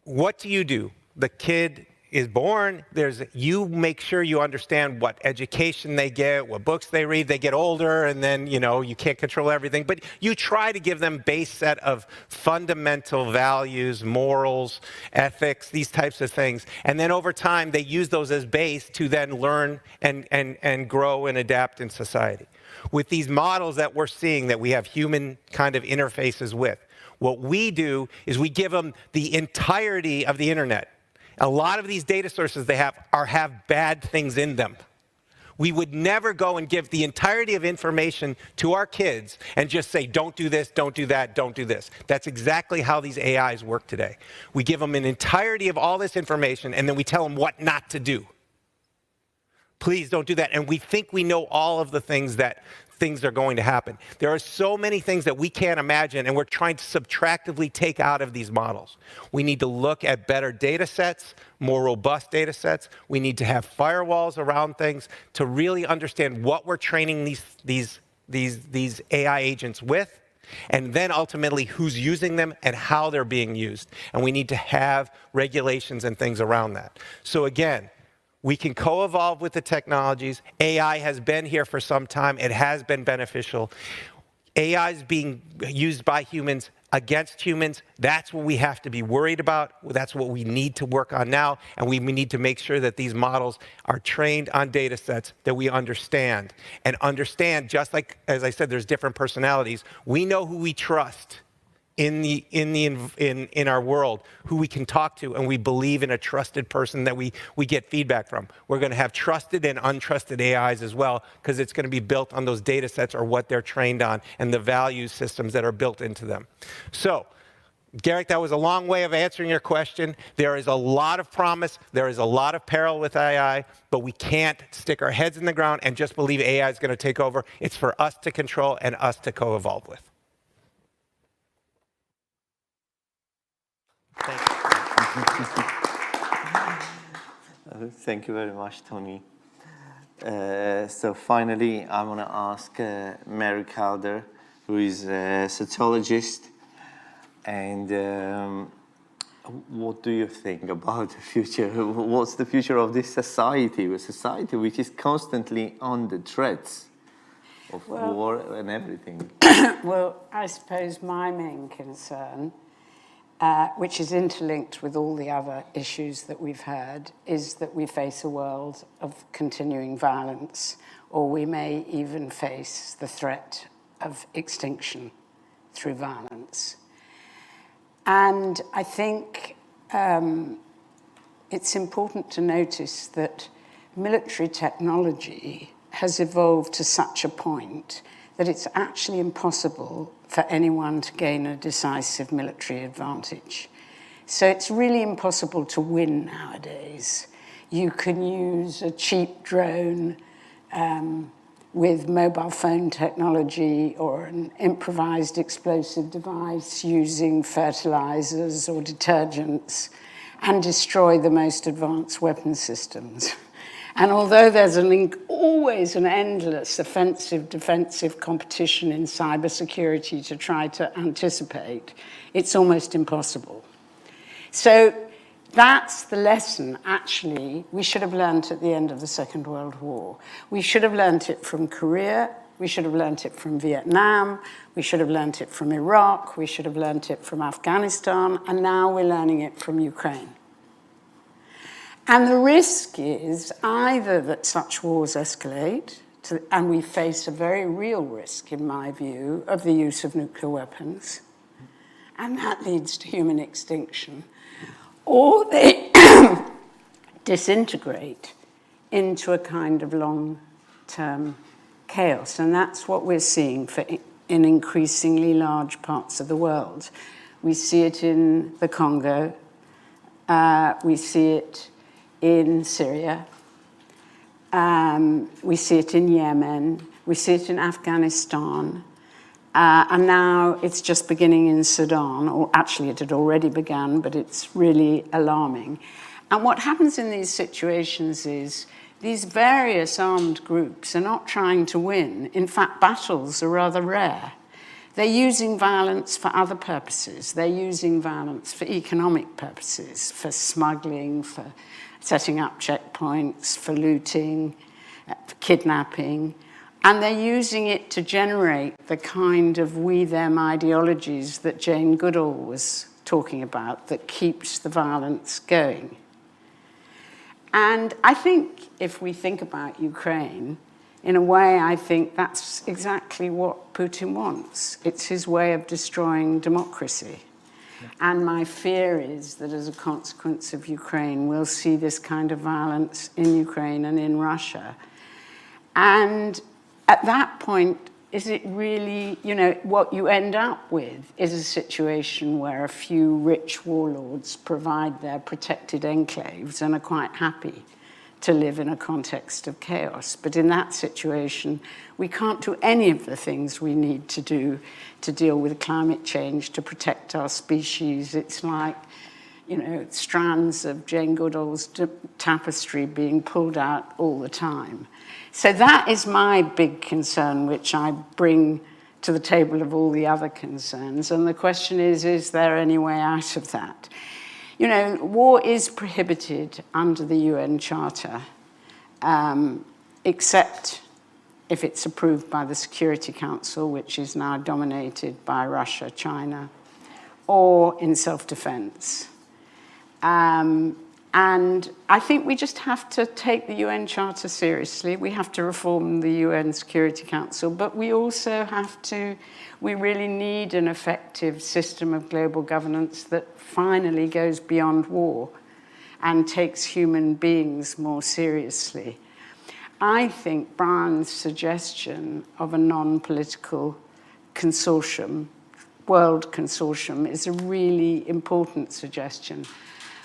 What do? The kid is born, you make sure you understand what education they get, what books they read. They get older, and then, you can't control everything. But you try to give them base set of fundamental values, morals, ethics, these types of things. And then over time, they use those as base to then learn and grow and adapt in society. With these models that we're seeing that we have human kind of interfaces with, what we do is we give them the entirety of the internet. A lot of these data sources they have bad things in them. We would never go and give the entirety of information to our kids and just say, don't do this, don't do that, don't do this. That's exactly how these AIs work today. We give them an entirety of all this information, and then we tell them what not to do. Please don't do that. And we think we know all of the things are going to happen. There are so many things that we can't imagine, and we're trying to subtractively take out of these models. We need to look at better data sets, more robust data sets. We need to have firewalls around things to really understand what we're training these AI agents with, and then ultimately who's using them and how they're being used. And we need to have regulations and things around that. So again, we can co-evolve with the technologies. AI has been here for some time. It has been beneficial. AI is being used by humans against humans. That's what we have to be worried about. That's what we need to work on now. And we need to make sure that these models are trained on data sets that we understand. And understand, just like, as I said, there's different personalities. We know who we trust in our world, who we can talk to, and we believe in a trusted person that we get feedback from. We're going to have trusted and untrusted AIs as well, because it's going to be built on those data sets or what they're trained on and the value systems that are built into them. So, Garik, that was a long way of answering your question. There is a lot of promise. There is a lot of peril with AI, but we can't stick our heads in the ground and just believe AI is going to take over. It's for us to control and us to co-evolve with. Thank you. Thank you very much, Tony. So finally, I want to ask Mary Kaldor, who is a sociologist, and what do you think about the future? What's the future of this society, a society which is constantly under threats of war and everything? Well, I suppose my main concern, which is interlinked with all the other issues that we've heard, is that we face a world of continuing violence, or we may even face the threat of extinction through violence. And I think it's important to notice that military technology has evolved to such a point that it's actually impossible for anyone to gain a decisive military advantage. So it's really impossible to win nowadays. You can use a cheap drone with mobile phone technology or an improvised explosive device using fertilizers or detergents and destroy the most advanced weapon systems. And although there's always an endless offensive-defensive competition in cybersecurity to try to anticipate, it's almost impossible. So that's the lesson, actually, we should have learnt at the end of the Second World War. We should have learnt it from Korea. We should have learnt it from Vietnam. We should have learnt it from Iraq. We should have learnt it from Afghanistan. And now we're learning it from Ukraine. And the risk is either that such wars escalate, and we face a very real risk, in my view, of the use of nuclear weapons, and that leads to human extinction, or they disintegrate into a kind of long-term chaos. And that's what we're seeing in increasingly large parts of the world. We see it in the Congo. We see it in Syria, we see it in Yemen, we see it in Afghanistan, and now it's just beginning in Sudan, or actually it had already begun, but it's really alarming. And what happens in these situations is these various armed groups are not trying to win. In fact, battles are rather rare. They're using violence for other purposes. They're using violence for economic purposes, for smuggling, for setting up checkpoints, for looting, for kidnapping. And they're using it to generate the kind of we-them ideologies that Jane Goodall was talking about that keeps the violence going. And I think if we think about Ukraine, in a way, I think that's exactly what Putin wants. It's his way of destroying democracy. And my fear is that as a consequence of Ukraine, we'll see this kind of violence in Ukraine and in Russia. And at that point, is it really, what you end up with is a situation where a few rich warlords provide their protected enclaves and are quite happy to live in a context of chaos. But in that situation, we can't do any of the things we need to do to deal with climate change, to protect our species. It's like, strands of Jane Goodall's tapestry being pulled out all the time. So that is my big concern, which I bring to the table of all the other concerns. And the question is there any way out of that? War is prohibited under the UN Charter, except if it's approved by the Security Council, which is now dominated by Russia, China, or in self-defense. And I think we just have to take the UN Charter seriously. We have to reform the UN Security Council, but we also have to, we really need an effective system of global governance that finally goes beyond war and takes human beings more seriously. I think Brian's suggestion of a non-political consortium, world consortium, is a really important suggestion.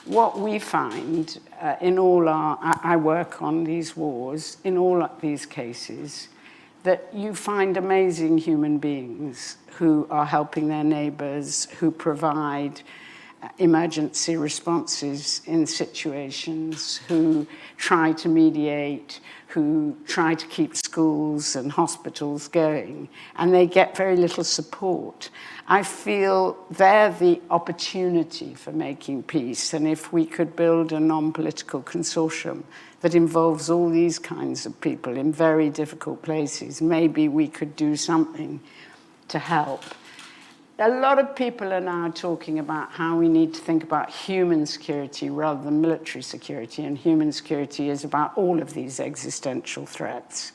What we find in all I work on these wars, in all of these cases, that you find amazing human beings who are helping their neighbors, who provide emergency responses in situations, who try to mediate, who try to keep schools and hospitals going, and they get very little support. I feel they're the opportunity for making peace, and if we could build a non-political consortium that involves all these kinds of people in very difficult places, maybe we could do something to help. A lot of people are now talking about how we need to think about human security rather than military security, and human security is about all of these existential threats,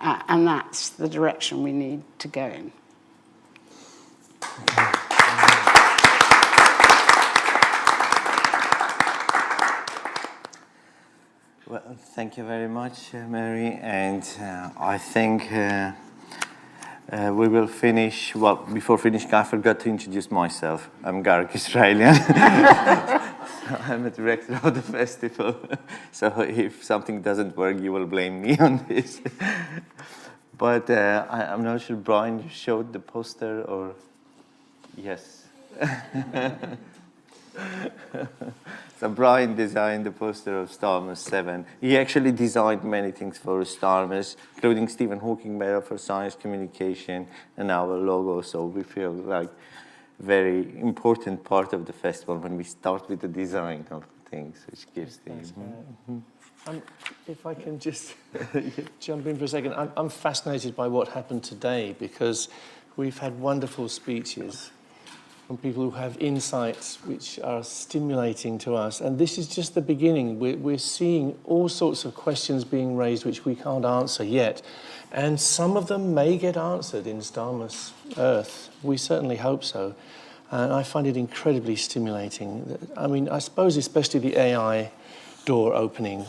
and that's the direction we need to go in. Well, thank you very much, Mary, and I think we will finish, well, before finishing, I forgot to introduce myself. I'm Garik Israelian. I'm the director of the festival. So if something doesn't work, you will blame me on this. But I'm not sure, Brian, you showed the poster, or? Yes. So Brian designed the poster of Starmus VII. He actually designed many things for Starmus, including Stephen Hawking Medal for Science Communication and our logo. So we feel like very important part of the festival when we start with the design of things, which gives the... If I can just jump in for a second, I'm fascinated by what happened today, because we've had wonderful speeches from people who have insights which are stimulating to us. And this is just the beginning. We're seeing all sorts of questions being raised which we can't answer yet. And some of them may get answered in Starmus Earth. We certainly hope so. And I find it incredibly stimulating. I mean, I suppose especially the AI door opening.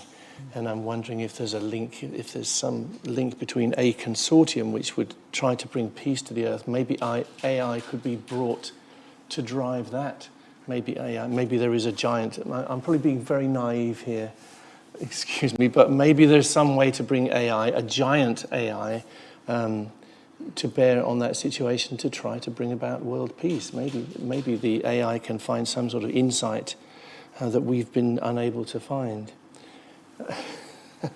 And I'm wondering if there's a link, if there's some link between a consortium which would try to bring peace to the Earth. Maybe AI could be brought to drive that. Maybe there is a giant, I'm probably being very naive here, excuse me, but maybe there's some way to bring AI, a giant AI, to bear on that situation to try to bring about world peace. Maybe the AI can find some sort of insight that we've been unable to find.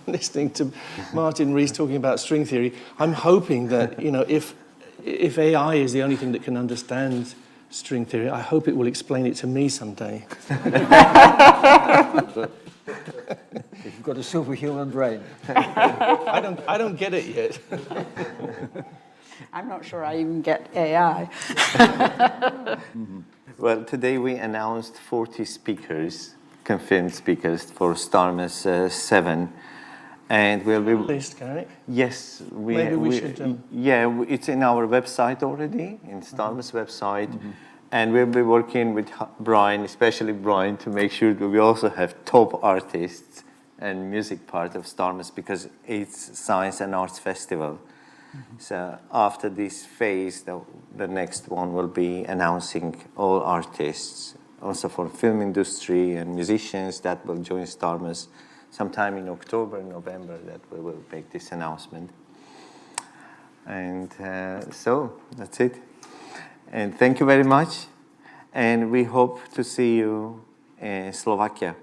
Listening to Martin Rees talking about string theory, I'm hoping that, you know, if AI is the only thing that can understand string theory, I hope it will explain it to me someday. You've got a superhuman brain. I don't get it yet. I'm not sure I even get AI. Well, today we announced 40 speakers, confirmed speakers for Starmus VII. And we'll be... List, Garik? Yes. Maybe we should... Yeah, it's in our website already, in Starmus website. And we'll be working with Brian, especially Brian, to make sure that we also have top artists and music part of Starmus, because it's Science and Arts Festival. So after this phase, the next one will be announcing all artists, also for film industry and musicians that will join Starmus sometime in October, November, that we will make this announcement. And so that's it. And thank you very much. And we hope to see you in Slovakia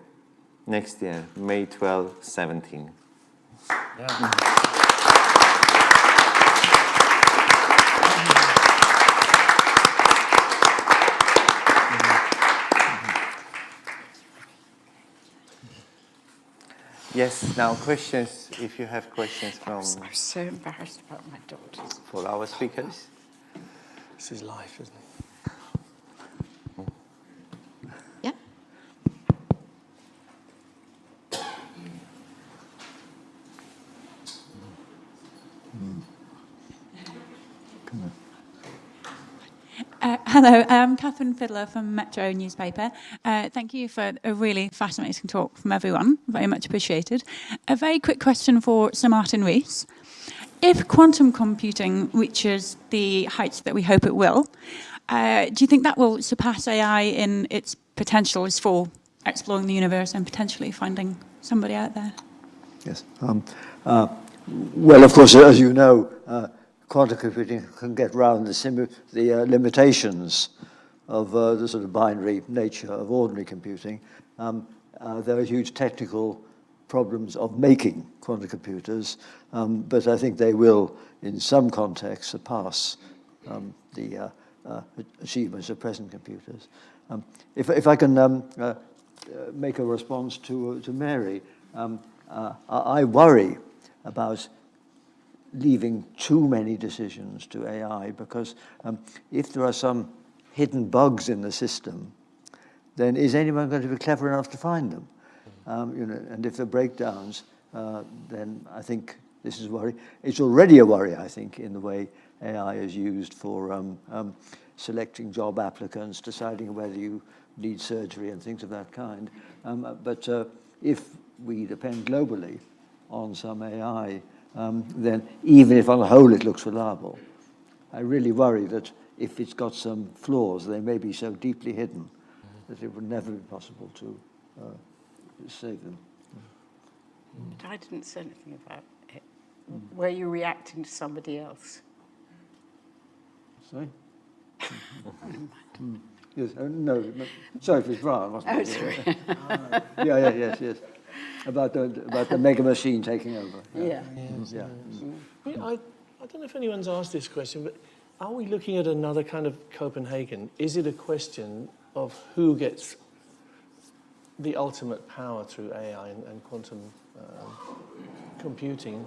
next year, May 12, 17. Yeah. Yes, now questions. if you have questions from I'm so embarrassed about my daughters. for our speakers. This is life, isn't it? Yeah. Hello, I'm Catherine Fiddler from Metro newspaper. Thank you for a really fascinating talk from everyone, very much appreciated. A very quick question for Sir Martin Rees. If quantum computing reaches the heights that we hope it will, do you think that will surpass AI in its potentials for exploring the universe and potentially finding somebody out there? Yes. Well, of course, as you know, quantum computing can get around the limitations of the sort of binary nature of ordinary computing. There are huge technical problems of making quantum computers, but I think they will, in some contexts, surpass the achievements of present computers. If I can make a response to Mary, I worry about leaving too many decisions to AI, because if there are some hidden bugs in the system, then is anyone going to be clever enough to find them? And if there are breakdowns, then I think this is a worry. It's already a worry, I think, in the way AI is used for selecting job applicants, deciding whether you need surgery and things of that kind. But if we depend globally on some AI, then even if on the whole it looks reliable, I really worry that if it's got some flaws, they may be so deeply hidden that it would never be possible to save them. But I didn't say anything about it. Were you reacting to somebody else? Sorry? Yes, no, sorry, it was Brian, wasn't it? Oh, sorry. Yes. About the mega machine taking over. Yeah. Yeah. I don't know if anyone's asked this question, but are we looking at another kind of Copenhagen? Is it a question of who gets the ultimate power through AI and quantum computing?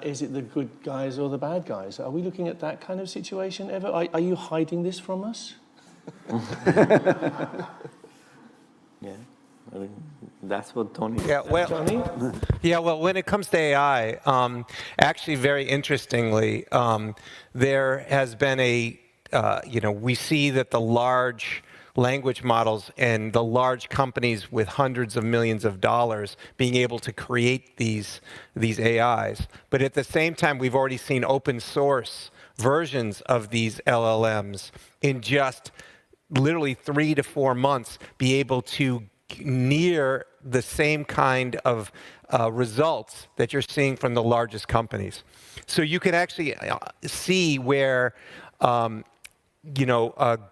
Is it the good guys or the bad guys? Are we looking at that kind of situation ever? Are you hiding this from us? Yeah, I think that's what Tony. Yeah, well, Tony? yeah, well, when it comes to AI, actually, very interestingly, there has been we see that the large language models and the large companies with hundreds of millions of dollars being able to create these AIs. But at the same time, we've already seen open source versions of these LLMs in just literally 3 to 4 months be able to near the same kind of results that you're seeing from the largest companies. So you can actually see where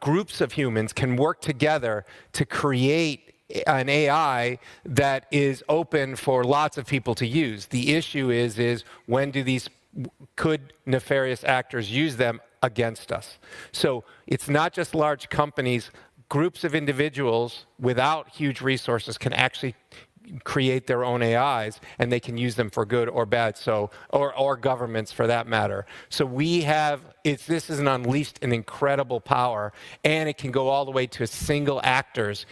groups of humans can work together to create an AI that is open for lots of people to use. The issue is when could nefarious actors use them against us? So it's not just large companies. Groups of individuals without huge resources can actually create their own AIs, and they can use them for good or bad, or governments for that matter. So this is unleashed an incredible power, and it can go all the way to single actors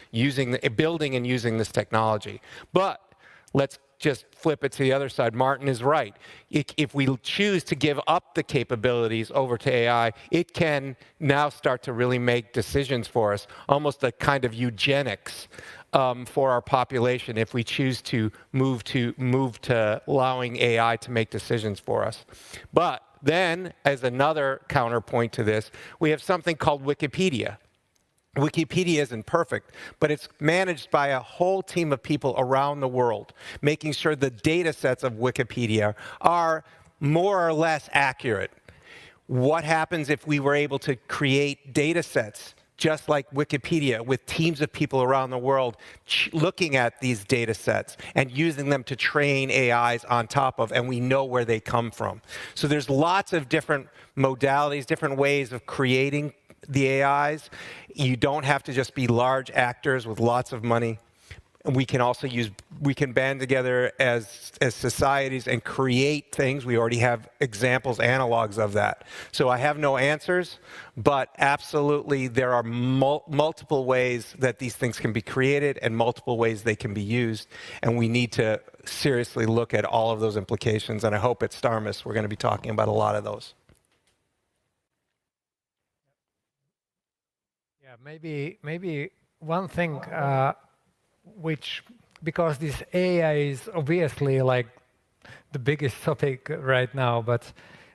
building and using this technology. But let's just flip it to the other side. Martin is right. If we choose to give up the capabilities over to AI, it can now start to really make decisions for us, almost a kind of eugenics for our population if we choose to move to allowing AI to make decisions for us. But then, as another counterpoint to this, we have something called Wikipedia. Wikipedia isn't perfect, but it's managed by a whole team of people around the world, making sure the data sets of Wikipedia are more or less accurate. What happens if we were able to create data sets just like Wikipedia with teams of people around the world looking at these data sets and using them to train AIs on top of, and we know where they come from? So there's lots of different modalities, different ways of creating the AIs. You don't have to just be large actors with lots of money. And we can band together as societies and create things. We already have examples, analogs of that. So I have no answers, but absolutely there are multiple ways that these things can be created and multiple ways they can be used. And we need to seriously look at all of those implications. And I hope at Starmus we're going to be talking about a lot of those. Yeah, maybe one thing which, because this AI is obviously like the biggest topic right now, but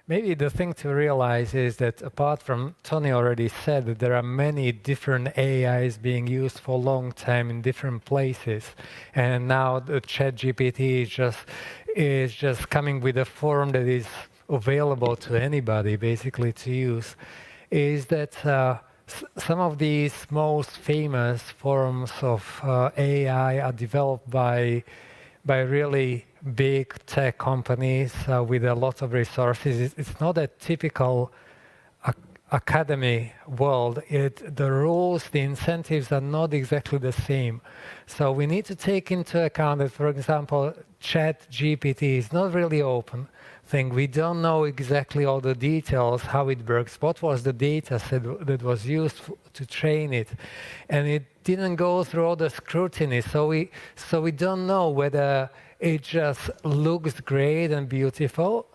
maybe the thing to realize is that apart from Tony already said that there are many different AIs being used for a long time in different places, and now the ChatGPT is just coming with a form that is available to anybody basically to use, is that some of these most famous forms of AI are developed by really big tech companies with a lot of resources. It's not a typical academy world. The rules, the incentives are not exactly the same. So we need to take into account that, for example, ChatGPT is not really open thing. We don't know exactly all the details, how it works, what was the data set that was used to train it. And it didn't go through all the scrutiny. So we don't know whether it just looks great and beautiful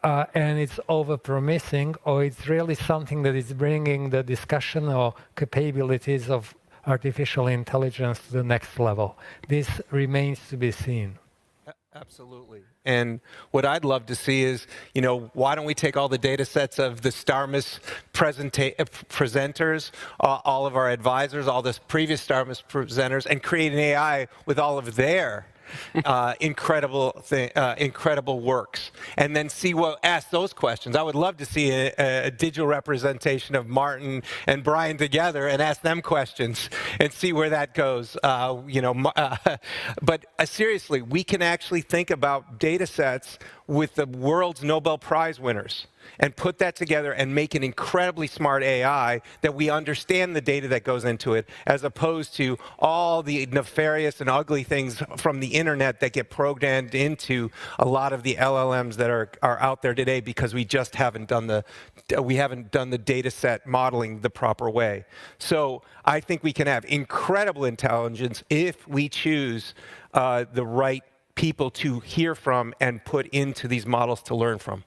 and it's over-promising, or it's really something that is bringing the discussion or capabilities of artificial intelligence to the next level. This remains to be seen. Absolutely. And what I'd love to see is, why don't we take all the data sets of the Starmus presenters, all of our advisors, all the previous Starmus presenters, and create an AI with all of their incredible works, and then ask those questions. I would love to see a digital representation of Martin and Brian together and ask them questions and see where that goes. But seriously, we can actually think about data sets with the world's Nobel Prize winners and put that together and make an incredibly smart AI that we understand the data that goes into it, as opposed to all the nefarious and ugly things from the internet that get programmed into a lot of the LLMs that are out there today, because we just haven't done the data set modeling the proper way. So I think we can have incredible intelligence if we choose the right people to hear from and put into these models to learn from.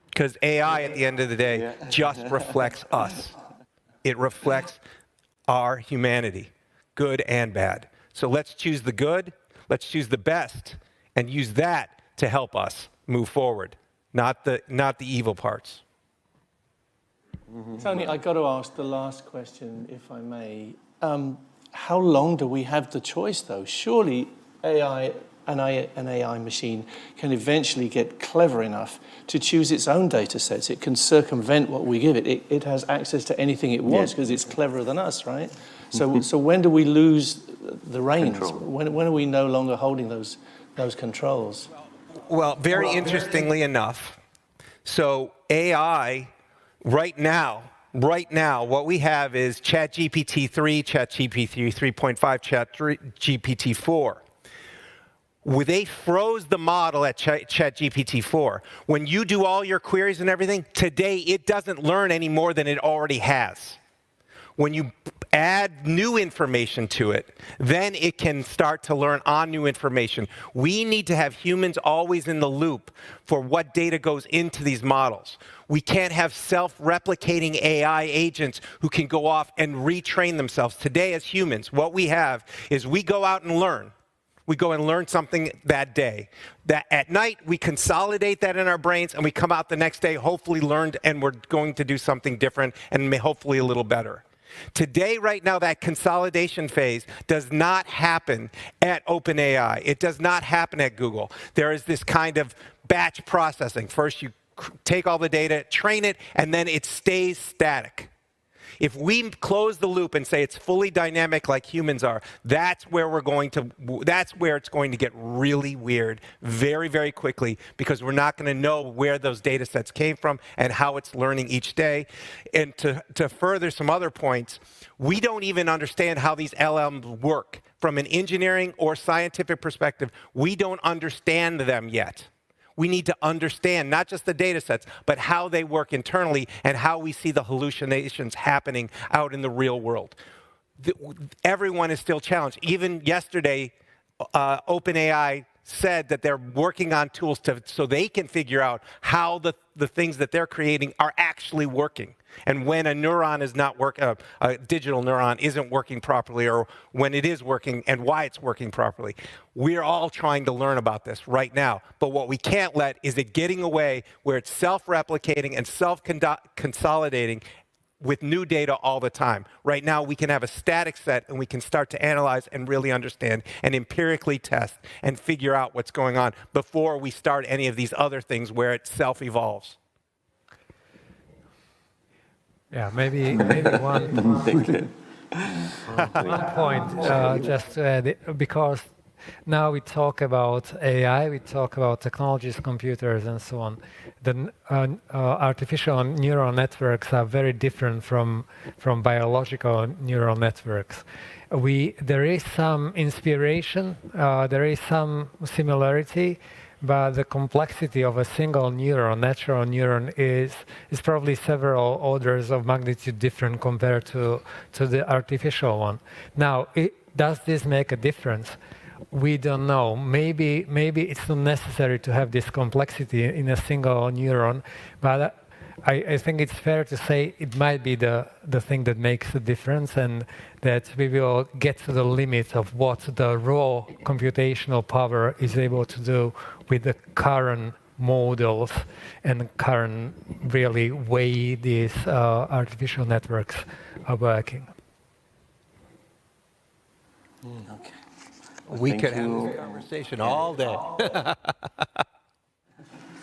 Because AI, at the end of the day, just reflects us. It reflects our humanity, good and bad. So let's choose the good, let's choose the best, and use that to help us move forward, not the evil parts. Tony, I got to ask the last question, if I may. How long do we have the choice, though? Surely an AI machine can eventually get clever enough to choose its own data sets. It can circumvent what we give it. It has access to anything it wants because it's cleverer than us, right? So when do we lose the reins? When are we no longer holding those controls? Well, very interestingly enough, so AI right now, what we have is ChatGPT 3, ChatGPT 3.5, ChatGPT 4. They froze the model at ChatGPT 4. When you do all your queries and everything, today it doesn't learn any more than it already has. When you add new information to it, then it can start to learn on new information. We need to have humans always in the loop for what data goes into these models. We can't have self-replicating AI agents who can go off and retrain themselves. Today, as humans, what we have is we go out and learn. We go and learn something that day. That at night, we consolidate that in our brains, and we come out the next day, hopefully learned, and we're going to do something different and hopefully a little better. Today, right now, that consolidation phase does not happen at OpenAI. It does not happen at Google. There is this kind of batch processing. First, you take all the data, train it, and then it stays static. If we close the loop and say it's fully dynamic like humans are, that's where it's going to get really weird very, very quickly, because we're not going to know where those data sets came from and how it's learning each day. And to further some other points, we don't even understand how these LLMs work. From an engineering or scientific perspective, we don't understand them yet. We need to understand not just the data sets, but how they work internally and how we see the hallucinations happening out in the real world. Everyone is still challenged. Even yesterday, OpenAI said that they're working on tools so they can figure out how the things that they're creating are actually working. And when a neuron is not working, a digital neuron isn't working properly, or when it is working and why it's working properly. We're all trying to learn about this right now. But what we can't let is it getting away where it's self-replicating and self-consolidating with new data all the time. Right now, we can have a static set and we can start to analyze and really understand and empirically test and figure out what's going on before we start any of these other things where it self-evolves. Yeah, maybe one point, just to add, because now we talk about AI, we talk about technologies, computers, and so on. The artificial neural networks are very different from biological neural networks. There is some inspiration, there is some similarity, but the complexity of a single neuron, natural neuron, is probably several orders of magnitude different compared to the artificial one. Now, does this make a difference? We don't know. Maybe it's not necessary to have this complexity in a single neuron, but I think it's fair to say it might be the thing that makes a difference, and that we will get to the limit of what the raw computational power is able to do with the current models and current really way these artificial networks are working. Okay. We could have this conversation all day.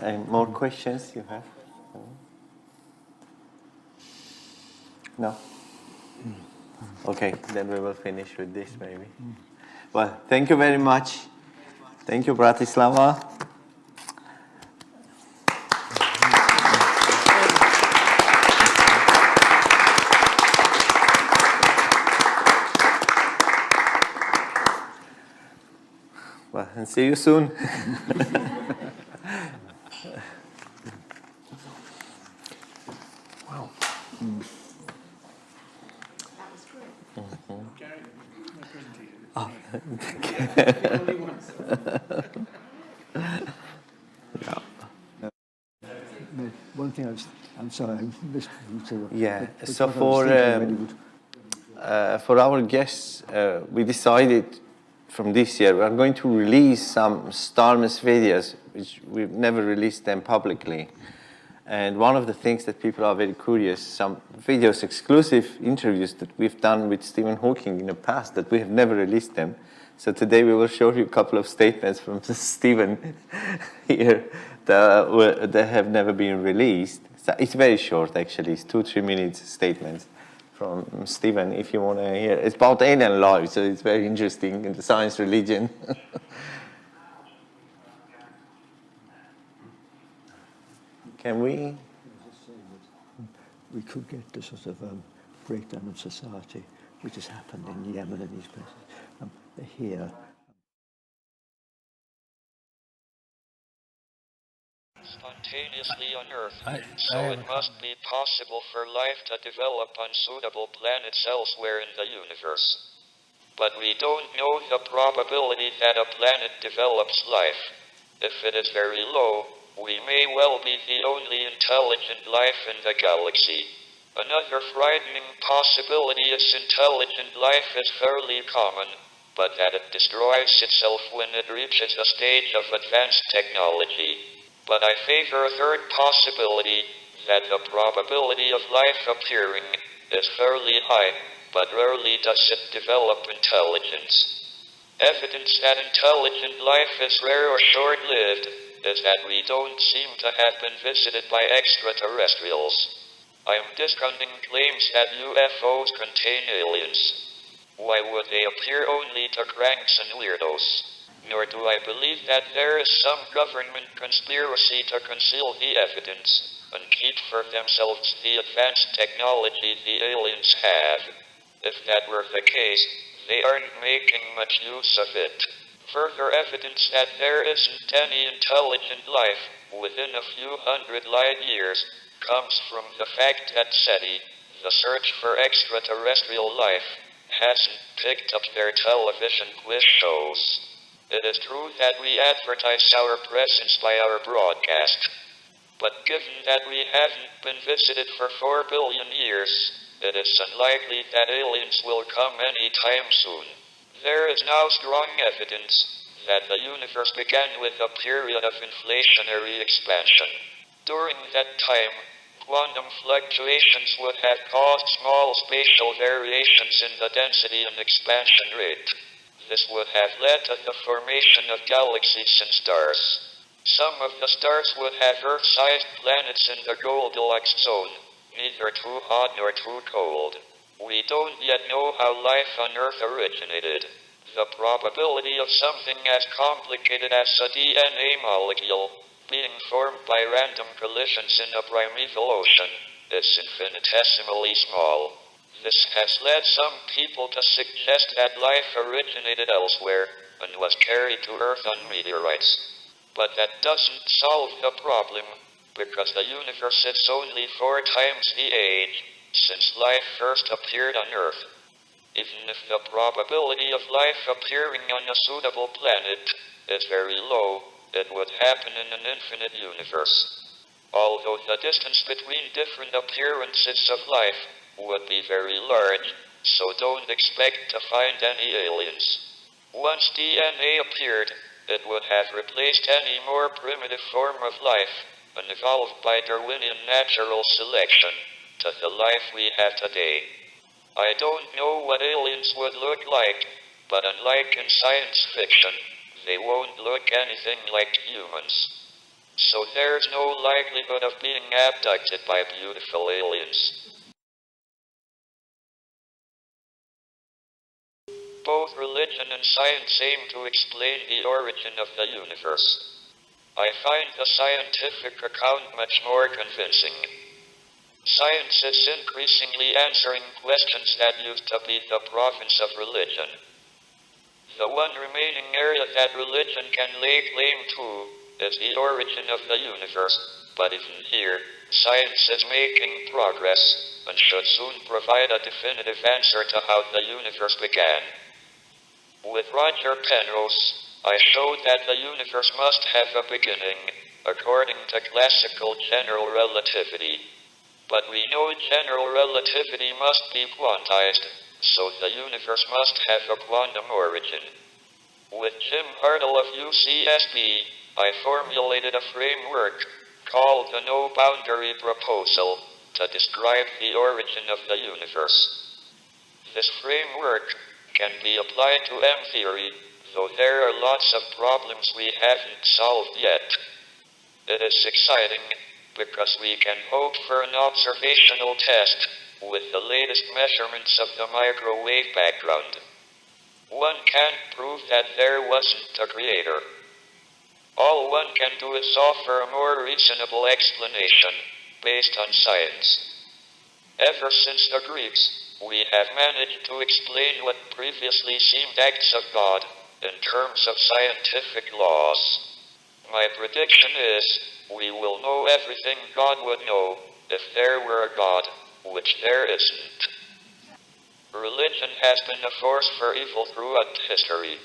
And more questions you have? No? Okay, then we will finish with this maybe. Well, thank you very much. Thank you, Bratislava. Well, and see you soon. Wow. That was great. Garik, my presentation. Oh. One thing I'm sorry, I missed. Yeah, so for our guests, we decided from this year we are going to release some Starmus videos, which we've never released them publicly. And one of the things that people are very curious, some videos, exclusive interviews that we've done with Stephen Hawking in the past, that we have never released them. So today we will show you a couple of statements from Stephen here that have never been released. So it's very short, actually. It's 2-3 minutes statements from Stephen, if you want to hear. It's about alien life, so it's very interesting in the science religion. Can we? We could get the sort of breakdown of society, which has happened in Yemen and these places. They're here. Spontaneously on Earth, so it must be possible for life to develop on suitable planets elsewhere in the universe. But we don't know the probability that a planet develops life. If it is very low, we may well be the only intelligent life in the galaxy. Another frightening possibility is intelligent life is fairly common, but that it destroys itself when it reaches a stage of advanced technology. But I favor a third possibility, that the probability of life appearing is fairly high, but rarely does it develop intelligence. Evidence that intelligent life is rare or short-lived is that we don't seem to have been visited by extraterrestrials. I am discounting claims that UFOs contain aliens. Why would they appear only to cranks and weirdos? Nor do I believe that there is some government conspiracy to conceal the evidence and keep for themselves the advanced technology the aliens have. If that were the case, they aren't making much use of it. Further evidence that there isn't any intelligent life within a few hundred light years comes from the fact that SETI, the search for extraterrestrial life, hasn't picked up their television quiz shows. It is true that we advertise our presence by our broadcast, but given that we haven't been visited for 4 billion years, it is unlikely that aliens will come any time soon. There is now strong evidence that the universe began with a period of inflationary expansion. During that time, quantum fluctuations would have caused small spatial variations in the density and expansion rate. This would have led to the formation of galaxies and stars. Some of the stars would have Earth-sized planets in the Goldilocks zone, neither too hot nor too cold. We don't yet know how life on Earth originated. The probability of something as complicated as a DNA molecule being formed by random collisions in a primeval ocean is infinitesimally small. This has led some people to suggest that life originated elsewhere and was carried to Earth on meteorites. But that doesn't solve the problem, because the universe is only 4 times the age since life first appeared on Earth. Even if the probability of life appearing on a suitable planet is very low, it would happen in an infinite universe. Although the distance between different appearances of life would be very large, so don't expect to find any aliens. Once DNA appeared, it would have replaced any more primitive form of life and evolved by Darwinian natural selection to the life we have today. I don't know what aliens would look like, but unlike in science fiction, they won't look anything like humans. So there's no likelihood of being abducted by beautiful aliens. Both religion and science aim to explain the origin of the universe. I find the scientific account much more convincing. Science is increasingly answering questions that used to be the province of religion. The one remaining area that religion can lay claim to is the origin of the universe, but even here, science is making progress and should soon provide a definitive answer to how the universe began. With Roger Penrose, I showed that the universe must have a beginning, according to classical general relativity. But we know general relativity must be quantized, so the universe must have a quantum origin. With Jim Hartle of UCSB, I formulated a framework called the no-boundary proposal to describe the origin of the universe. This framework can be applied to M-theory, though there are lots of problems we haven't solved yet. It is exciting, because we can hope for an observational test with the latest measurements of the microwave background. One can't prove that there wasn't a creator. All one can do is offer a more reasonable explanation based on science. Ever since the Greeks, we have managed to explain what previously seemed acts of God in terms of scientific laws. My prediction is, we will know everything God would know if there were a God, which there isn't. Religion has been a force for evil throughout history.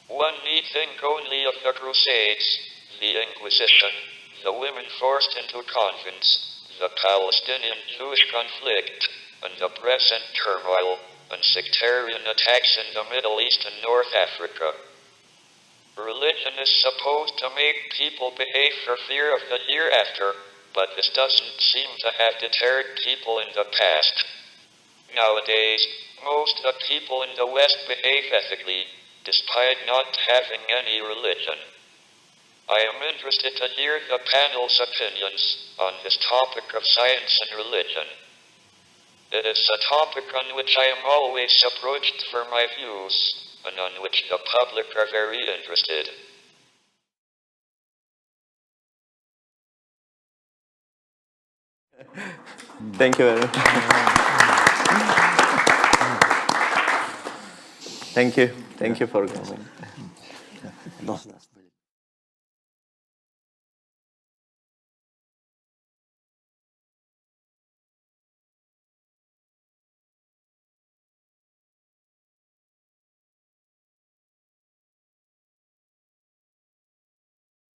One need think only of the Crusades, the Inquisition, the women forced into convents, the Palestinian-Jewish conflict, and the present turmoil and sectarian attacks in the Middle East and North Africa. Religion is supposed to make people behave for fear of the hereafter, but this doesn't seem to have deterred people in the past. Nowadays, most of the people in the West behave ethically, despite not having any religion. I am interested to hear the panel's opinions on this topic of science and religion. It is a topic on which I am always approached for my views, and on which the public are very interested. Thank you very much. Thank you. Thank you for coming.